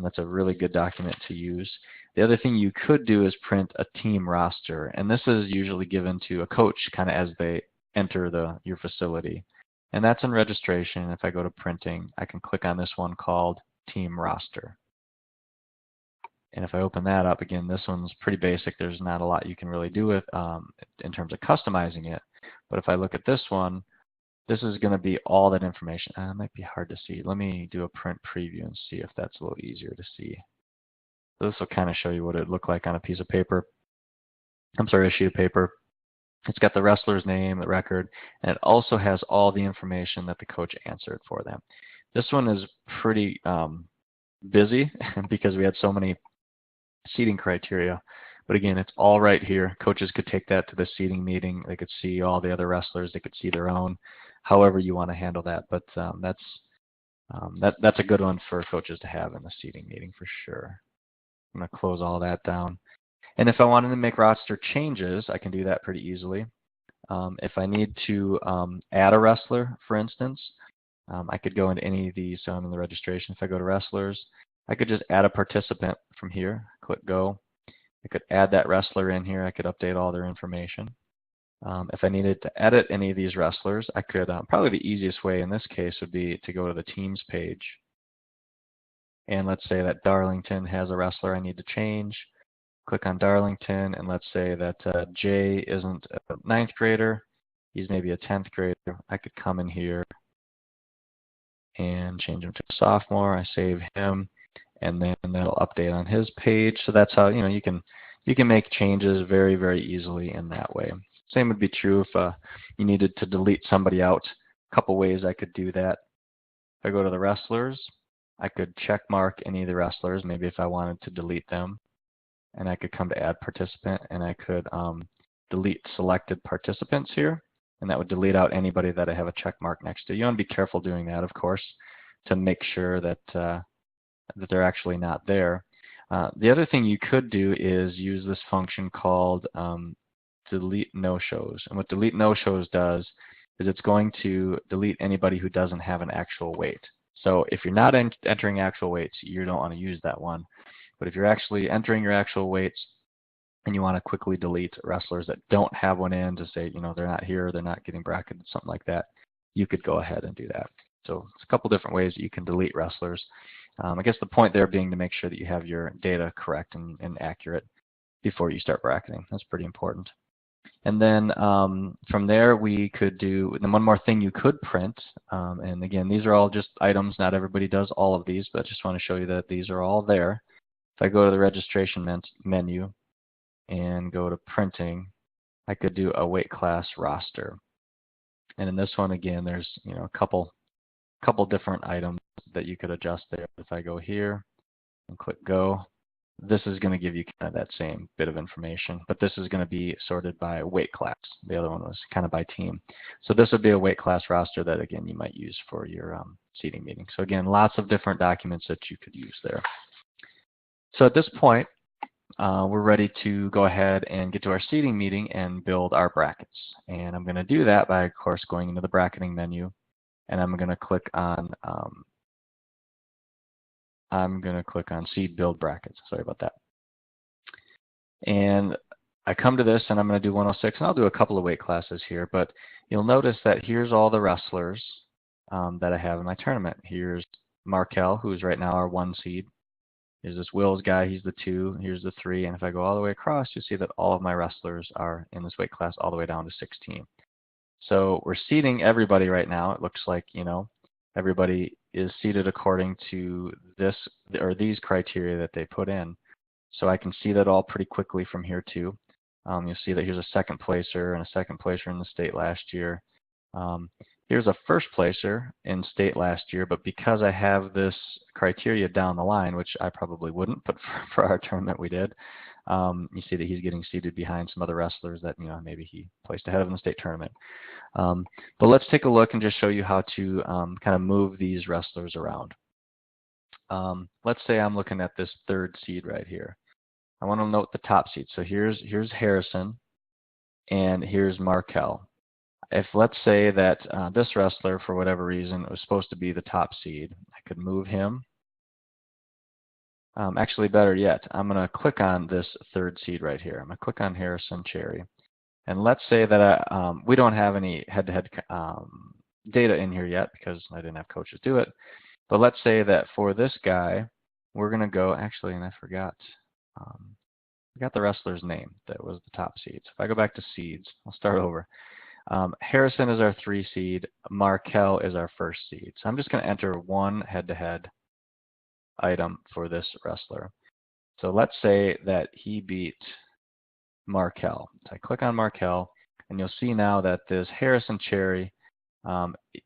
That's a really good document to use. The other thing you could do is print a team roster, and this is usually given to a coach kind of as they enter your facility. And that's in registration. If I go to printing, I can click on this one called team roster. And if I open that up, again, this one's pretty basic. There's not a lot you can really do with in terms of customizing it. But if I look at this one, this is going to be all that information. It might be hard to see. Let me do a print preview and see if that's a little easier to see. So this will kind of show you what it looked like on a piece of paper. I'm sorry, a sheet of paper. It's got the wrestler's name, the record, and it also has all the information that the coach answered for them. This one is pretty busy because we had so many seating criteria. But again, it's all right here. Coaches could take that to the seating meeting. They could see all the other wrestlers. They could see their own, however you want to handle that. But that's a good one for coaches to have in the seating meeting for sure. I'm going to close all that down. And if I wanted to make roster changes, I can do that pretty easily. If I need to add a wrestler, for instance, I could go into any of these. So I'm in the registration. If I go to wrestlers, I could just add a participant from here, click go. I could add that wrestler in here. I could update all their information. If I needed to edit any of these wrestlers, I could, probably the easiest way in this case would be to go to the teams page. And let's say that Darlington has a wrestler I need to change. Click on Darlington, and let's say that Jay isn't a 9th grader. He's maybe a 10th grader. I could come in here and change him to a sophomore. I save him, and then that'll update on his page. So that's how, you can make changes very, very easily in that way. Same would be true if you needed to delete somebody out. A couple ways I could do that. If I go to the wrestlers, I could check mark any of the wrestlers, maybe if I wanted to delete them. And I could come to add participant, and I could delete selected participants here, and that would delete out anybody that I have a check mark next to. You want to be careful doing that, of course, to make sure that that they're actually not there. The other thing you could do is use this function called delete no-shows. And what delete no-shows does is it's going to delete anybody who doesn't have an actual weight. So if you're not entering actual weights, you don't want to use that one. But if you're actually entering your actual weights and you want to quickly delete wrestlers that don't have one in to say, they're not here, they're not getting bracketed, something like that, you could go ahead and do that. So it's a couple different ways that you can delete wrestlers. I guess the point there being to make sure that you have your data correct and accurate before you start bracketing. That's pretty important. And then from there, we could do, and then one more thing you could print, and again, these are all just items. Not everybody does all of these, but I just want to show you that these are all there. If I go to the registration menu and go to printing, I could do a weight class roster. And in this one, again, there's a couple different items that you could adjust there. If I go here and click go, this is going to give you kind of that same bit of information, but this is going to be sorted by weight class. The other one was kind of by team. So this would be a weight class roster that, again, you might use for your seating meeting. So again, lots of different documents that you could use there. So at this point, we're ready to go ahead and get to our seating meeting and build our brackets. And I'm going to do that by, of course, going into the bracketing menu, and I'm going to click on Seed Build Brackets. Sorry about that. And I come to this, and I'm going to do 106, and I'll do a couple of weight classes here, but you'll notice that here's all the wrestlers that I have in my tournament. Here's Markel, who's right now our 1 seed. Here's this Wills guy, he's the 2, here's the 3, and if I go all the way across, you'll see that all of my wrestlers are in this weight class all the way down to 16. So we're seating everybody right now. It looks like, everybody is seated according to this or these criteria that they put in. So I can see that all pretty quickly from here too. You'll see that here's a 2nd placer and a 2nd placer in the state last year. Here's a 1st placer in state last year, but because I have this criteria down the line, which I probably wouldn't, but for our tournament we did, you see that he's getting seated behind some other wrestlers that maybe he placed ahead of in the state tournament. But let's take a look and just show you how to kind of move these wrestlers around. Let's say I'm looking at this 3rd seed right here. I want to note the top seed. So here's Harrison, and here's Markel. If let's say that this wrestler, for whatever reason, was supposed to be the top seed, I could move him. Actually, better yet, I'm going to click on this 3rd seed right here. I'm going to click on Harrison Cherry. And let's say that we don't have any head-to-head data in here yet because I didn't have coaches do it. But let's say that for this guy, we're going to go, actually, and I forgot the wrestler's name that was the top seed. So if I go back to seeds, I'll start over. Harrison is our 3 seed. Markel is our 1st seed. So I'm just going to enter one head-to-head item for this wrestler. So let's say that he beat Markel. So I click on Markel, and you'll see now that this Harrison Cherry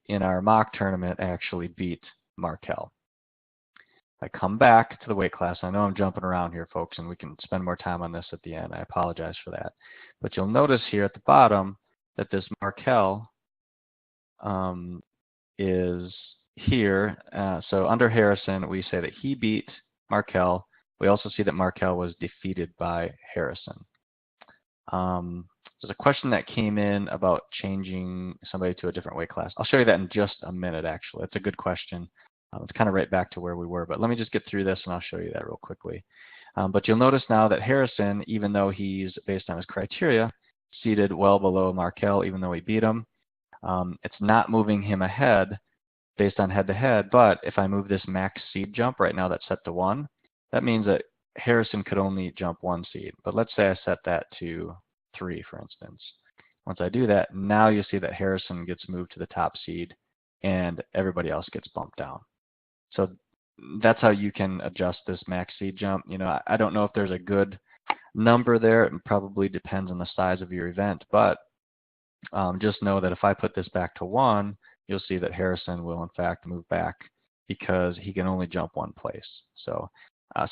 in our mock tournament actually beat Markel. I come back to the weight class. I know I'm jumping around here, folks, and we can spend more time on this at the end. I apologize for that. But you'll notice here at the bottom that this Markel is here. So under Harrison, we say that he beat Markel We also see that Markel was defeated by Harrison. There's a question that came in about changing somebody to a different weight class. I'll show you that in just a minute, actually. It's a good question. It's kind of right back to where we were, but let me just get through this and I'll show you that real quickly. But you'll notice now that Harrison, even though he's, based on his criteria, seated well below Markel, even though he beat him, it's not moving him ahead based on head-to-head, but if I move this max seed jump right now that's set to 1, that means that Harrison could only jump 1 seed. But let's say I set that to 3, for instance. Once I do that, now you see that Harrison gets moved to the top seed and everybody else gets bumped down. So that's how you can adjust this max seed jump. You know, I don't know if there's a good number there. It probably depends on the size of your event, but just know that if I put this back to 1, you'll see that Harrison will in fact move back because he can only jump 1 place. So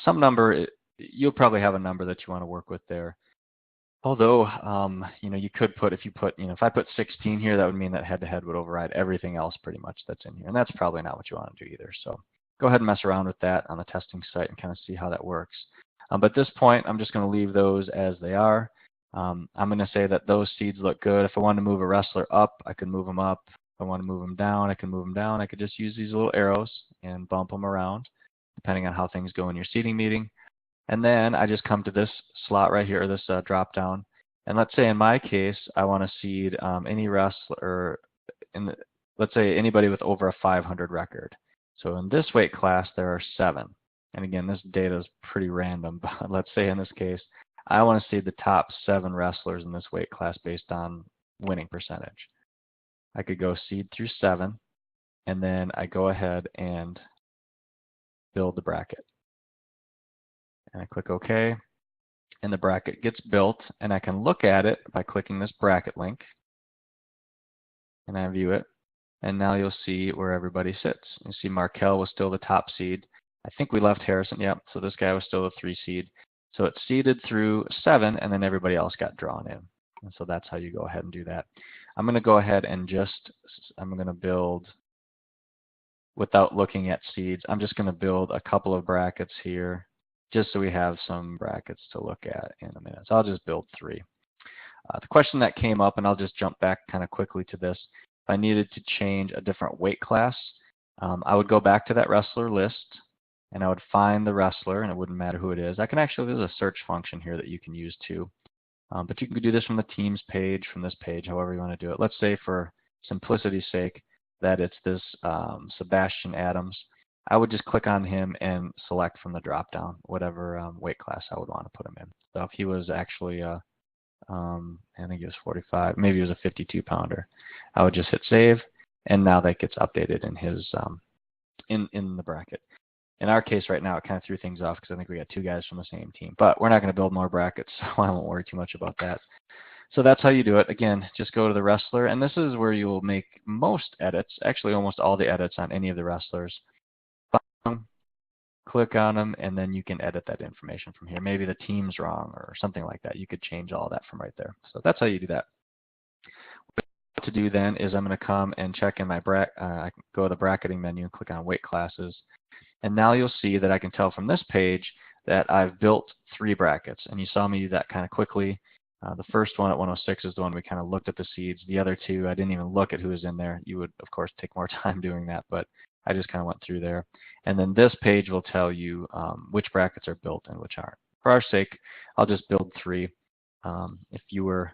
some number, you'll probably have a number that you want to work with there. Although, you know, you could put, if I put 16 here, that would mean that head-to-head would override everything else pretty much that's in here. And that's probably not what you want to do either. So go ahead and mess around with that on the testing site and kind of see how that works. But at this point, I'm just going to leave those as they are. I'm going to say that those seeds look good. If I wanted to move a wrestler up, I could move them up. If I want to move them down, I can move them down. I could just use these little arrows and bump them around, depending on how things go in your seating meeting. And then I just come to this slot right here, this drop down. And let's say in my case, I want to seed any wrestler, let's say anybody with over a 500 record. So in this weight class, there are 7. And again, this data is pretty random, but let's say in this case, I want to seed the top 7 wrestlers in this weight class based on winning percentage. I could go seed through 7, and then I go ahead and build the bracket. And I click OK, and the bracket gets built, and I can look at it by clicking this bracket link, and I view it, and now you'll see where everybody sits. You see Markel was still the top seed. I think we left Harrison, yep, so this guy was still the 3 seed. So it's seeded through 7, and then everybody else got drawn in. And so that's how you go ahead and do that. I'm going to go ahead and I'm going to build, without looking at seeds, I'm just going to build a couple of brackets here, just so we have some brackets to look at in a minute. So I'll just build 3. The question that came up, and I'll just jump back kind of quickly to this, if I needed to change a different weight class, I would go back to that wrestler list, and I would find the wrestler, and it wouldn't matter who it is. I can actually, there's a search function here that you can use too. But you can do this from the Teams page, from this page, however you want to do it. Let's say for simplicity's sake that it's this Sebastian Adams. I would just click on him and select from the drop-down whatever weight class I would want to put him in. So if he was actually, I think he was 45, maybe he was a 52-pounder, I would just hit save, and now that gets updated in his in the bracket. In our case right now, it kind of threw things off because I think we got 2 guys from the same team. But we're not going to build more brackets, so I won't worry too much about that. So that's how you do it. Again, just go to the wrestler, and this is where you will make most edits, actually almost all the edits on any of the wrestlers. Click on them, and then you can edit that information from here. Maybe the team's wrong or something like that. You could change all that from right there. So that's how you do that. What to do then is I'm going to come and check in my I can go to the bracketing menu and click on weight classes. And now you'll see that I can tell from this page that I've built 3 brackets. And you saw me do that kind of quickly. The first one at 106 is the one we kind of looked at the seeds. The other 2, I didn't even look at who was in there. You would, of course, take more time doing that, but I just kind of went through there. And then this page will tell you which brackets are built and which aren't. For our sake, I'll just build 3. If you were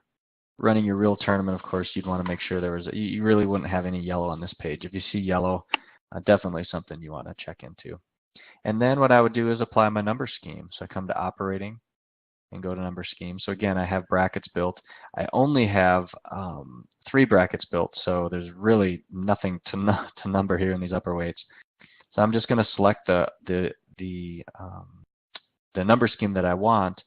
running your real tournament, of course, you'd want to make sure there was, you really wouldn't have any yellow on this page. If you see yellow, definitely something you want to check into. And then what I would do is apply my number scheme. So I come to operating and go to number scheme. So again, I have brackets built. I only have 3 brackets built, so there's really nothing to number here in these upper weights. So I'm just going to select the number scheme that I want.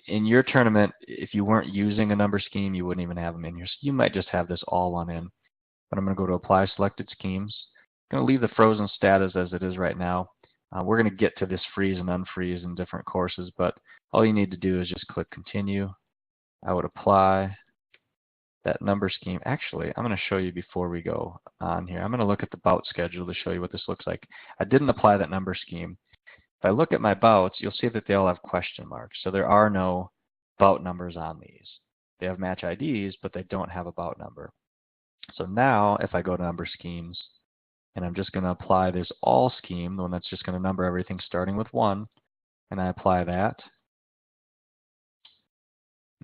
In your tournament, if you weren't using a number scheme, you wouldn't even have them in here. So you might just have this all one in. But I'm going to go to apply selected schemes. I'm going to leave the frozen status as it is right now. We're going to get to this freeze and unfreeze in different courses, but all you need to do is just click continue. I would apply that number scheme. Actually, I'm going to show you before we go on here. I'm going to look at the bout schedule to show you what this looks like. I didn't apply that number scheme. If I look at my bouts, you'll see that they all have question marks. So there are no bout numbers on these. They have match IDs, but they don't have a bout number. So now if I go to number schemes, and I'm just going to apply this all scheme, the one that's just going to number everything starting with 1, and I apply that.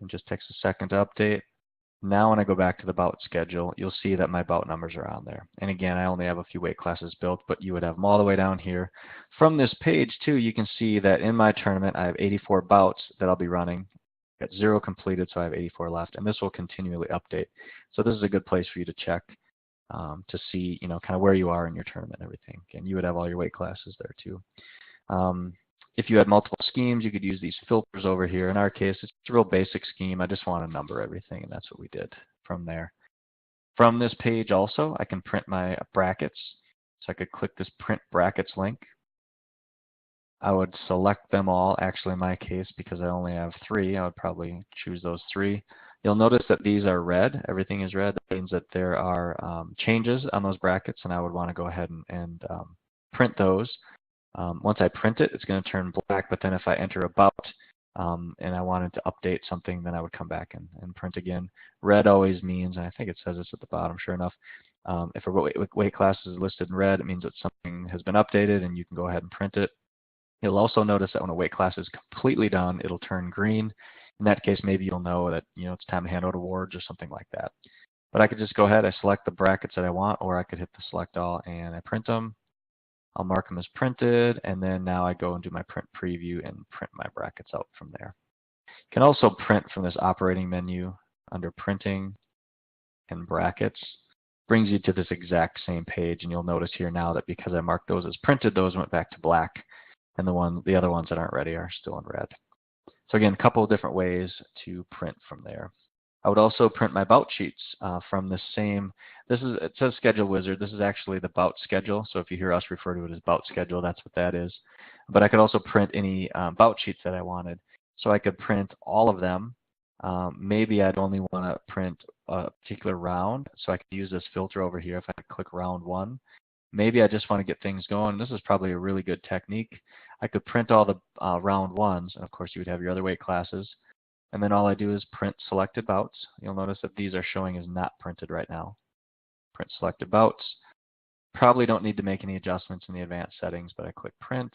It just takes a second to update. Now when I go back to the bout schedule, you'll see that my bout numbers are on there. And again, I only have a few weight classes built, but you would have them all the way down here. From this page too, you can see that in my tournament, I have 84 bouts that I'll be running. Got 0 completed, so I have 84 left, and this will continually update. So this is a good place for you to check to see, kind of where you are in your tournament and everything. And you would have all your weight classes there too. If you had multiple schemes, you could use these filters over here. In our case, it's a real basic scheme. I just want to number everything, and that's what we did from there. From this page also, I can print my brackets. So I could click this print brackets link. I would select them all. Actually, in my case, because I only have 3, I would probably choose those 3. You'll notice that these are red. Everything is red. That means that there are changes on those brackets, and I would want to go ahead and print those. Once I print it, it's going to turn black, but then if I enter a bout and I wanted to update something, then I would come back and print again. Red always means, and I think it says this at the bottom, sure enough, if a weight class is listed in red, it means that something has been updated and you can go ahead and print it. You'll also notice that when a weight class is completely done, it'll turn green. In that case, maybe you'll know that it's time to hand out awards or something like that. But I could just go ahead, I select the brackets that I want, or I could hit the select all and I print them. I'll mark them as printed, and then now I go and do my print preview and print my brackets out from there. You can also print from this operating menu under printing and brackets. Brings you to this exact same page, and you'll notice here now that because I marked those as printed, those went back to black, and the other ones that aren't ready are still in red. So again, a couple of different ways to print from there. I would also print my bout sheets from the same, it says Schedule Wizard. This is actually the bout schedule. So if you hear us refer to it as bout schedule, that's what that is. But I could also print any bout sheets that I wanted. So I could print all of them. Maybe I'd only want to print a particular round. So I could use this filter over here if I click round 1. Maybe I just want to get things going. This is probably a really good technique. I could print all the round 1s, and of course you would have your other weight classes. And then all I do is print selected bouts. You'll notice that these are showing as not printed right now. Print selected bouts. Probably don't need to make any adjustments in the advanced settings, but I click print.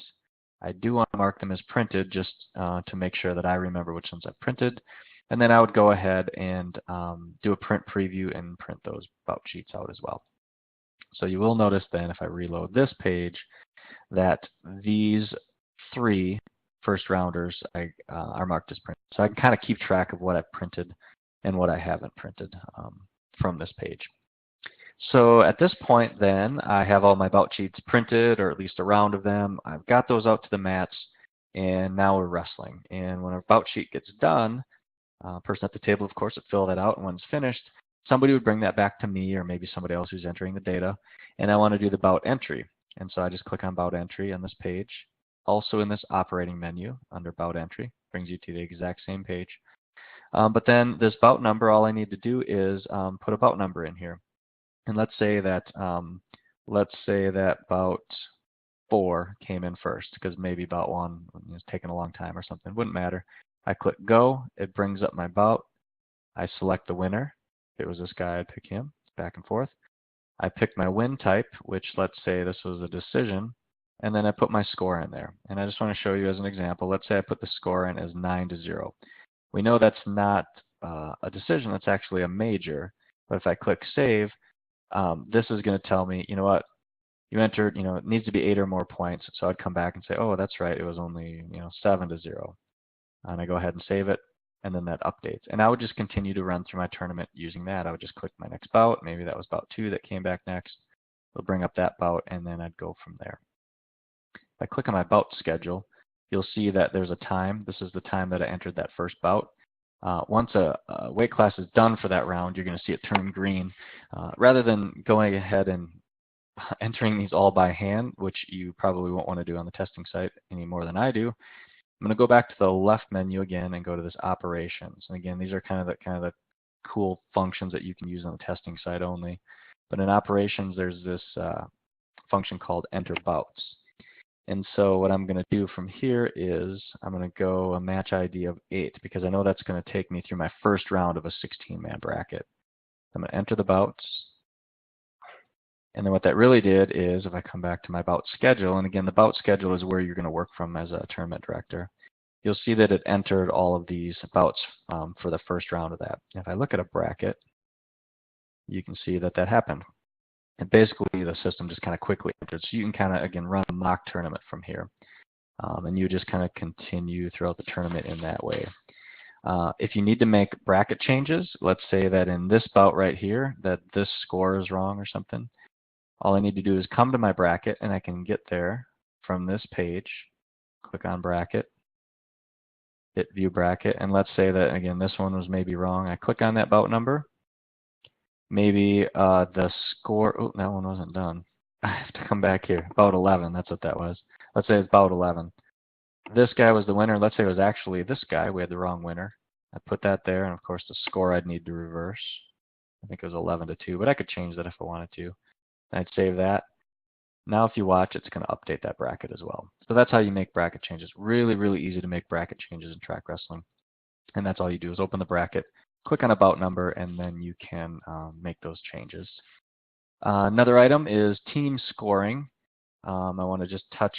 I do want to mark them as printed just to make sure that I remember which ones I've printed. And then I would go ahead and do a print preview and print those bout sheets out as well. So you will notice then if I reload this page that these 3 first rounders are marked as printed. So I can kind of keep track of what I've printed and what I haven't printed from this page. So at this point then, I have all my bout sheets printed, or at least a round of them. I've got those out to the mats, and now we're wrestling. And when a bout sheet gets done, person at the table, of course, would fill that out, and when it's finished, somebody would bring that back to me, or maybe somebody else who's entering the data, and I want to do the bout entry. And so I just click on bout entry on this page. Also in this operating menu under bout entry, brings you to the exact same page. But then this bout number, all I need to do is put a bout number in here. And let's say that bout 4 came in first, because maybe bout 1 is taking a long time or something. Wouldn't matter. I click go. It brings up my bout. I select the winner. If it was this guy, I'd pick him. Back and forth. I pick my win type, which let's say this was a decision. And then I put my score in there. And I just want to show you as an example. Let's say I put the score in as 9-0. We know that's not a decision. That's actually a major. But if I click save, this is going to tell me, you know what, you entered, it needs to be 8 or more points. So I'd come back and say, oh, that's right. It was only, 7-0. And I go ahead and save it. And then that updates. And I would just continue to run through my tournament using that. I would just click my next bout. Maybe that was bout 2 that came back next. It'll bring up that bout, and then I'd go from there. If I click on my bout schedule, you'll see that there's a time. This is the time that I entered that first bout. Once a weight class is done for that round, you're going to see it turn green. Rather than going ahead and entering these all by hand, which you probably won't want to do on the testing site any more than I do, I'm going to go back to the left menu again and go to this operations. And again, these are kind of the cool functions that you can use on the testing site only. But in operations, there's this function called enter bouts. And so what I'm going to do from here is I'm going to go a match ID of 8 because I know that's going to take me through my first round of a 16-man bracket. I'm going to enter the bouts. And then what that really did is if I come back to my bout schedule, and again, the bout schedule is where you're going to work from as a tournament director, you'll see that it entered all of these bouts for the first round of that. If I look at a bracket, you can see that that happened. And basically, the system just kind of quickly entered. So you can kind of, again, run a mock tournament from here. And you just kind of continue throughout the tournament in that way. If you need to make bracket changes, let's say that in this bout right here, that this score is wrong or something, all I need to do is come to my bracket, and I can get there from this page, click on bracket, hit view bracket, and let's say that, again, this one was maybe wrong. I click on that bout number. Maybe the score, oh, that one wasn't done. I have to come back here. Bout 11, that's what that was. Let's say it's bout 11. This guy was the winner. Let's say it was actually this guy. We had the wrong winner. I put that there, and of course the score I'd need to reverse. I think it was 11-2, but I could change that if I wanted to. I'd save that. Now if you watch, it's going to update that bracket as well. So that's how you make bracket changes. Really, really easy to make bracket changes in track wrestling. And that's all you do is open the bracket, click on a bout number, and then you can make those changes. Another item is team scoring. I want to just touch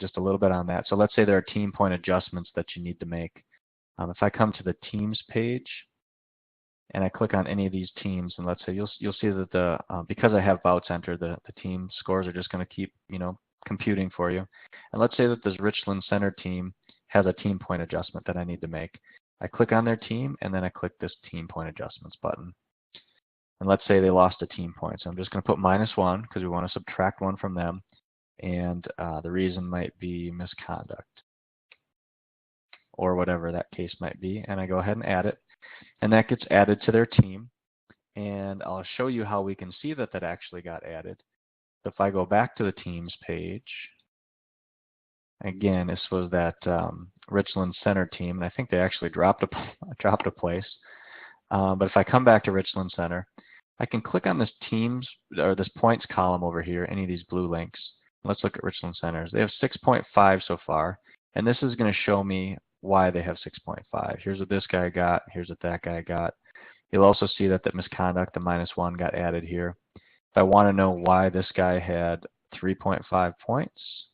just a little bit on that. So let's say there are team point adjustments that you need to make. If I come to the teams page and I click on any of these teams, and let's say you'll see that the because I have bouts entered, the team scores are just going to keep computing for you. And let's say that this Richland Center team has a team point adjustment that I need to make. I click on their team, and then I click this team point adjustments button. And let's say they lost a team point. So I'm just going to put -1 because we want to subtract 1 from them. And the reason might be misconduct or whatever that case might be. And I go ahead and add it. And that gets added to their team. And I'll show you how we can see that that actually got added. If I go back to the teams page, again, this was that Richland Center team, and I think they actually dropped a place. But if I come back to Richland Center, I can click on this teams or this points column over here, any of these blue links. Let's look at Richland Centers. They have 6.5 so far, and this is going to show me why they have 6.5. Here's what this guy got. Here's what that guy got. You'll also see that the misconduct, the -1, got added here. If I want to know why this guy had 3.5 points,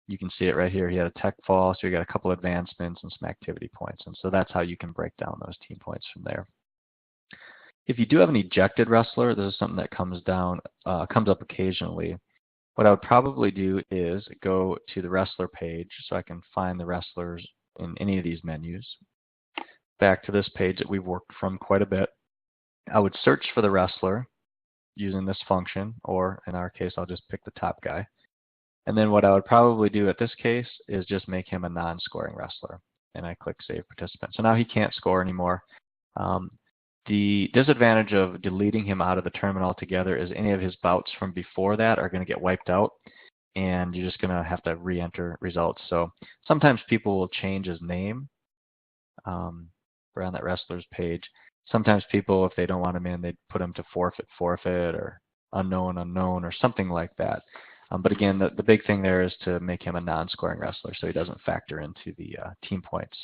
you can see it right here. He had a tech fall, so you got a couple advancements and some activity points. And so that's how you can break down those team points from there. If you do have an ejected wrestler, this is something that comes up occasionally. What I would probably do is go to the wrestler page so I can find the wrestlers in any of these menus. Back to this page that we've worked from quite a bit. I would search for the wrestler using this function, or in our case, I'll just pick the top guy. And then what I would probably do at this case is just make him a non-scoring wrestler. And I click Save Participant. So now he can't score anymore. The disadvantage of deleting him out of the tournament altogether is any of his bouts from before that are going to get wiped out, and you're just going to have to re-enter results. So sometimes people will change his name around that wrestler's page. Sometimes people, if they don't want him in, they put him to forfeit, or unknown, or something like that. But again, the big thing there is to make him a non-scoring wrestler so he doesn't factor into the team points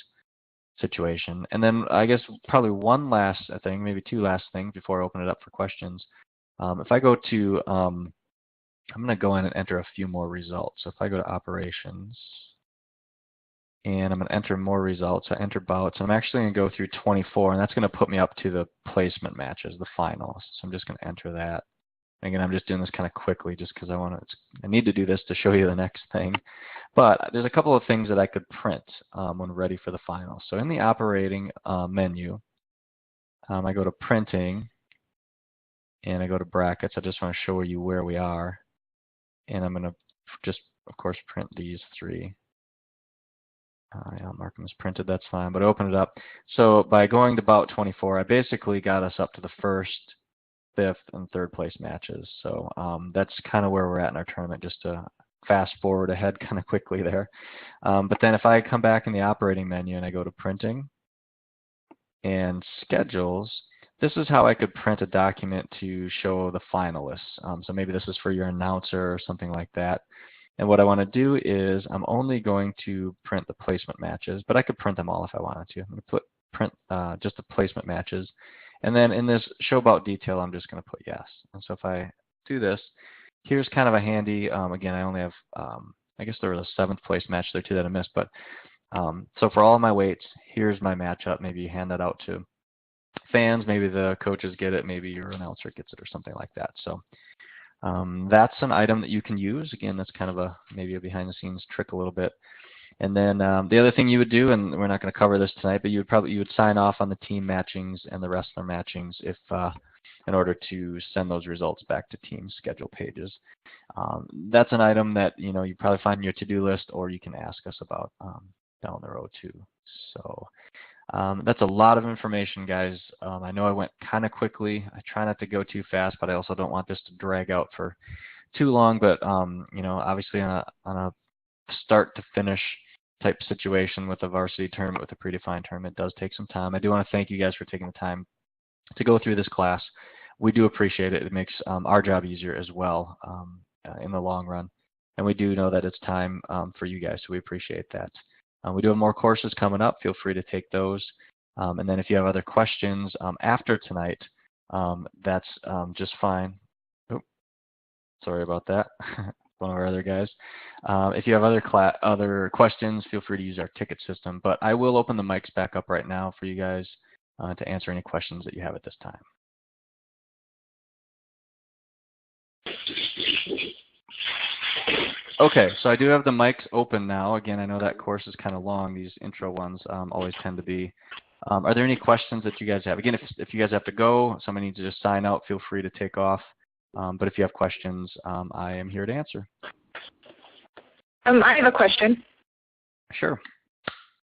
situation. And then I guess probably one last thing, maybe two last things before I open it up for questions. If I go to, I'm going to go in and enter a few more results. So if I go to operations, and I'm going to enter more results, I enter bouts, and I'm actually going to go through 24, and that's going to put me up to the placement matches, the finals. So I'm just going to enter that. Again, I'm just doing this kind of quickly just because I need to do this to show you the next thing. But there's a couple of things that I could print when ready for the final. So in the operating menu, I go to printing, and I go to brackets. I just want to show you where we are. And I'm going to just, of course, print these 3. I'll mark them as printed, that's fine. But open it up. So by going to bout 24, I basically got us up to the 1st, 5th, and 3rd place matches. So that's kind of where we're at in our tournament, just to fast forward ahead kind of quickly there. But then if I come back in the operating menu and I go to printing and schedules, this is how I could print a document to show the finalists. So maybe this is for your announcer or something like that. And what I want to do is I'm only going to print the placement matches, but I could print them all if I wanted to. I'm going to print just the placement matches. And then in this show about detail, I'm just going to put yes. And so if I do this, here's kind of a handy, again, I only have, I guess there was a 7th place match there too that I missed, but so for all of my weights, here's my matchup. Maybe you hand that out to fans, maybe the coaches get it, maybe your announcer gets it or something like that. So that's an item that you can use. Again, that's kind of maybe a behind the scenes trick a little bit. And then the other thing you would do, and we're not going to cover this tonight, but you would sign off on the team matchings and the wrestler matchings if in order to send those results back to team schedule pages. That's an item that you probably find in your to-do list, or you can ask us about down the road too. So that's a lot of information, guys. I know I went kind of quickly. I try not to go too fast, but I also don't want this to drag out for too long. But obviously on a start to finish type situation with a varsity tournament, with a predefined tournament, does take some time. I do want to thank you guys for taking the time to go through this class. We do appreciate it. It makes our job easier as well in the long run. And we do know that it's time for you guys, so we appreciate that. We do have more courses coming up. Feel free to take those. And then if you have other questions after tonight, that's just fine. Oh, sorry about that. One of our other guys. If you have other questions, feel free to use our ticket system. But I will open the mics back up right now for you guys to answer any questions that you have at this time. Okay, so I do have the mics open now. Again, I know that course is kind of long. These intro ones always tend to be. Are there any questions that you guys have? Again, if you guys have to go, somebody needs to just sign out, feel free to take off. But if you have questions, I am here to answer. I have a question. Sure.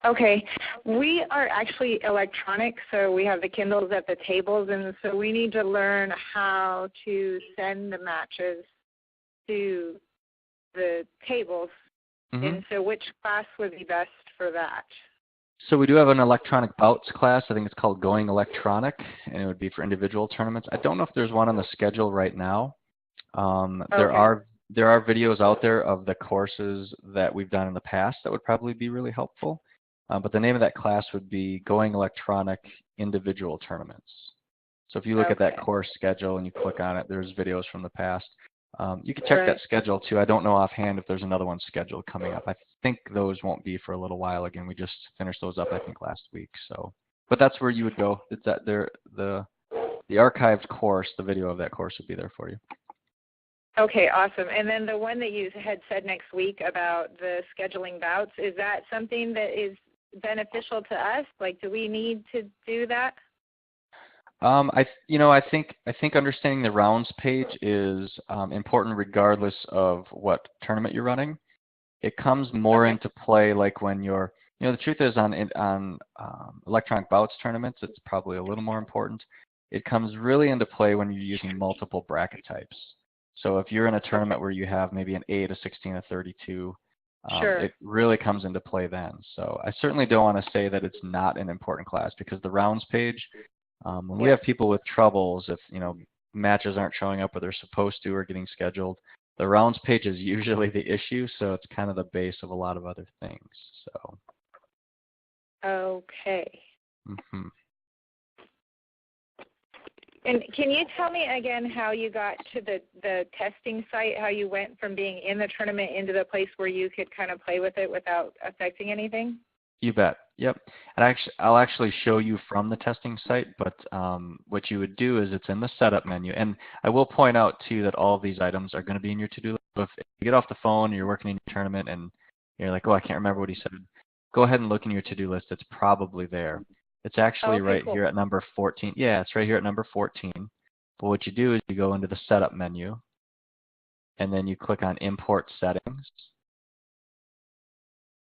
Okay. We are actually electronic, so we have the Kindles at the tables, and so we need to learn how to send the matches to the tables. Mm-hmm. And so which class would be best for that? So we do have an electronic bouts class. I think it's called Going Electronic, and it would be for individual tournaments. I don't know if there's one on the schedule right now. Okay. There are videos out there of the courses that we've done in the past that would probably be really helpful. But the name of that class would be Going Electronic Individual Tournaments. So if you look at that course schedule and you click on it, there's videos from the past. You can check that schedule too. I don't know offhand if there's another one scheduled coming up. I think those won't be for a little while. Again, we just finished those up I think last week. So, but that's where you would go. It's at the archived course. The video of that course would be there for you. Okay, awesome. And then the one that you had said next week about the scheduling bouts, is that something that is beneficial to us? Like, do we need to do that? I think understanding the rounds page is important regardless of what tournament you're running. It comes more into play like when you're, the truth is on electronic bouts tournaments, it's probably a little more important. It comes really into play when you're using multiple bracket types. So if you're in a tournament where you have maybe an 8, a 16, a 32, it really comes into play then. So I certainly don't want to say that it's not an important class, because the rounds page, when we have people with troubles, if matches aren't showing up where they're supposed to or getting scheduled, the rounds page is usually the issue. So it's kind of the base of a lot of other things. So. Okay. Mm-hmm. And can you tell me again how you got to the testing site, how you went from being in the tournament into the place where you could kind of play with it without affecting anything? You bet. Yep. And I'll actually show you from the testing site, but what you would do is it's in the setup menu. And I will point out too that all of these items are going to be in your to-do list. So if you get off the phone and you're working in your tournament and you're like, oh, I can't remember what he said, go ahead and look in your to-do list. It's probably there. It's actually here at number 14. Yeah, it's right here at number 14. But what you do is you go into the setup menu, and then you click on import settings.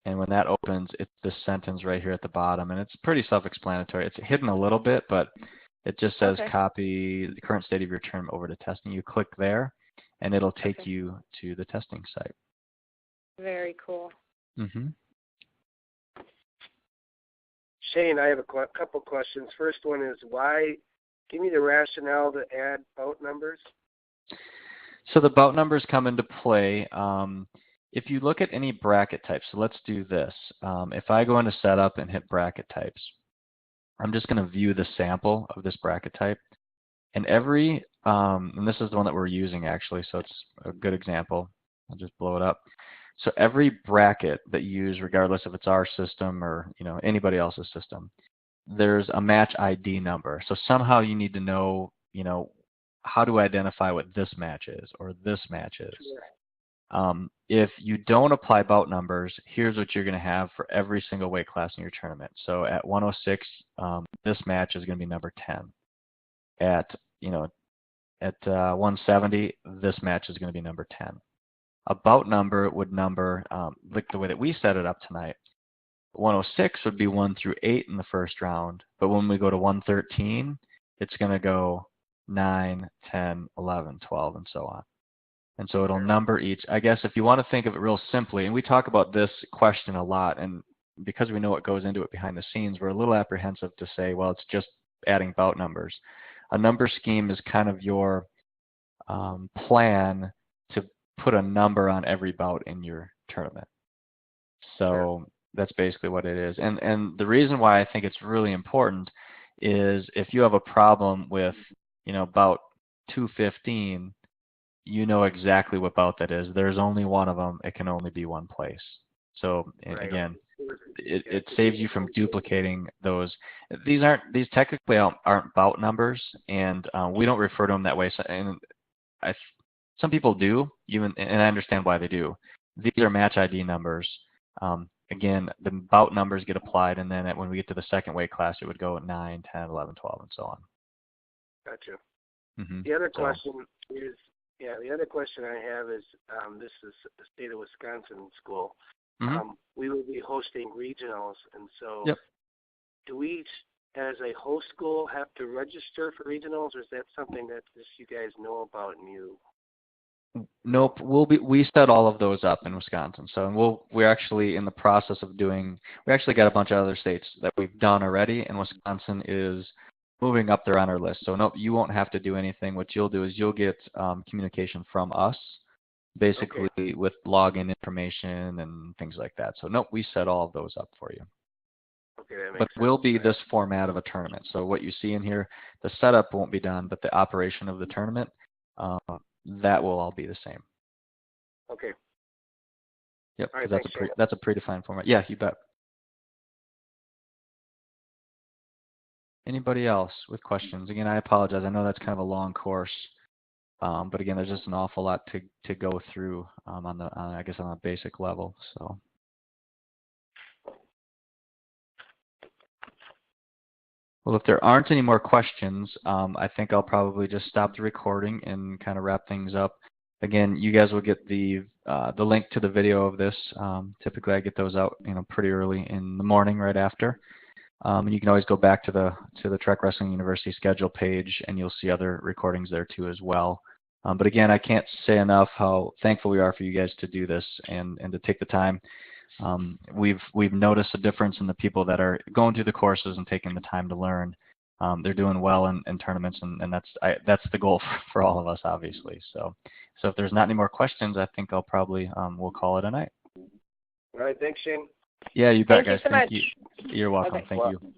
And when that opens, it's this sentence right here at the bottom. And it's pretty self-explanatory. It's hidden a little bit, but it just says copy the current state of your tournament over to testing. You click there, and it'll take you to the testing site. Very cool. Mm-hmm. Shane, I have a couple questions. First one is why, give me the rationale to add bout numbers. So the bout numbers come into play. if you look at any bracket types, so let's do this. If I go into setup and hit bracket types, I'm just going to view the sample of this bracket type. And every, and this is the one that we're using actually, so it's a good example. I'll just blow it up. So every bracket that you use, regardless if it's our system or anybody else's system, there's a match ID number. So somehow you need to know, how to identify what this match is or this match is. If you don't apply bout numbers, here's what you're going to have for every single weight class in your tournament. So at 106, this match is going to be number 10. At 170, this match is going to be number 10. A bout number would number, like the way that we set it up tonight, 106 would be 1 through 8 in the first round, but when we go to 113, it's going to go 9, 10, 11, 12, and so on. And so it'll number each. I guess if you want to think of it real simply, and we talk about this question a lot, and because we know what goes into it behind the scenes, we're a little apprehensive to say, well, it's just adding bout numbers. A number scheme is kind of your plan to put a number on every bout in your tournament. So that's basically what it is. And the reason why I think it's really important is if you have a problem with, bout 215, you know exactly what bout that is. There's only one of them. It can only be one place. So again, it saves you from duplicating those. These technically aren't bout numbers, and we don't refer to them that way. So, some people do, and I understand why they do. These are match ID numbers. Again, the bout numbers get applied, and then when we get to the second weight class, it would go at 9, 10, 11, 12, and so on. Gotcha. Mm-hmm. The other question is, the other question I have is, this is the state of Wisconsin school. Mm-hmm. We will be hosting regionals, and so do we, as a host school, have to register for regionals, or is that something that just you guys know about and you? Nope. We set all of those up in Wisconsin. So we're actually in the process of doing. We actually got a bunch of other states that we've done already, and Wisconsin is moving up there on our list. So nope, you won't have to do anything. What you'll do is you'll get communication from us, basically with login information and things like that. So nope, we set all of those up for you. Okay, that makes but sense. will be this format of a tournament. So what you see in here, the setup won't be done, but the operation of the tournament, that will all be the same. Okay. Yep, all right, that's a predefined format. Yeah, you bet. Anybody else with questions? Again, I apologize. I know that's kind of a long course, but again, there's just an awful lot to go through on a basic level. So. Well, if there aren't any more questions, I think I'll probably just stop the recording and kind of wrap things up. Again, you guys will get the link to the video of this. Typically, I get those out, pretty early in the morning, right after. And you can always go back to the Trackwrestling University schedule page, and you'll see other recordings there too as well. But again, I can't say enough how thankful we are for you guys to do this and to take the time. We've noticed a difference in the people that are going through the courses and taking the time to learn. They're doing well in tournaments, and that's the goal for all of us, obviously. So if there's not any more questions, I think I'll probably we'll call it a night. All right, thanks, Shane. Yeah, you bet, guys. Thank you so much. You're welcome. Okay. Thank you.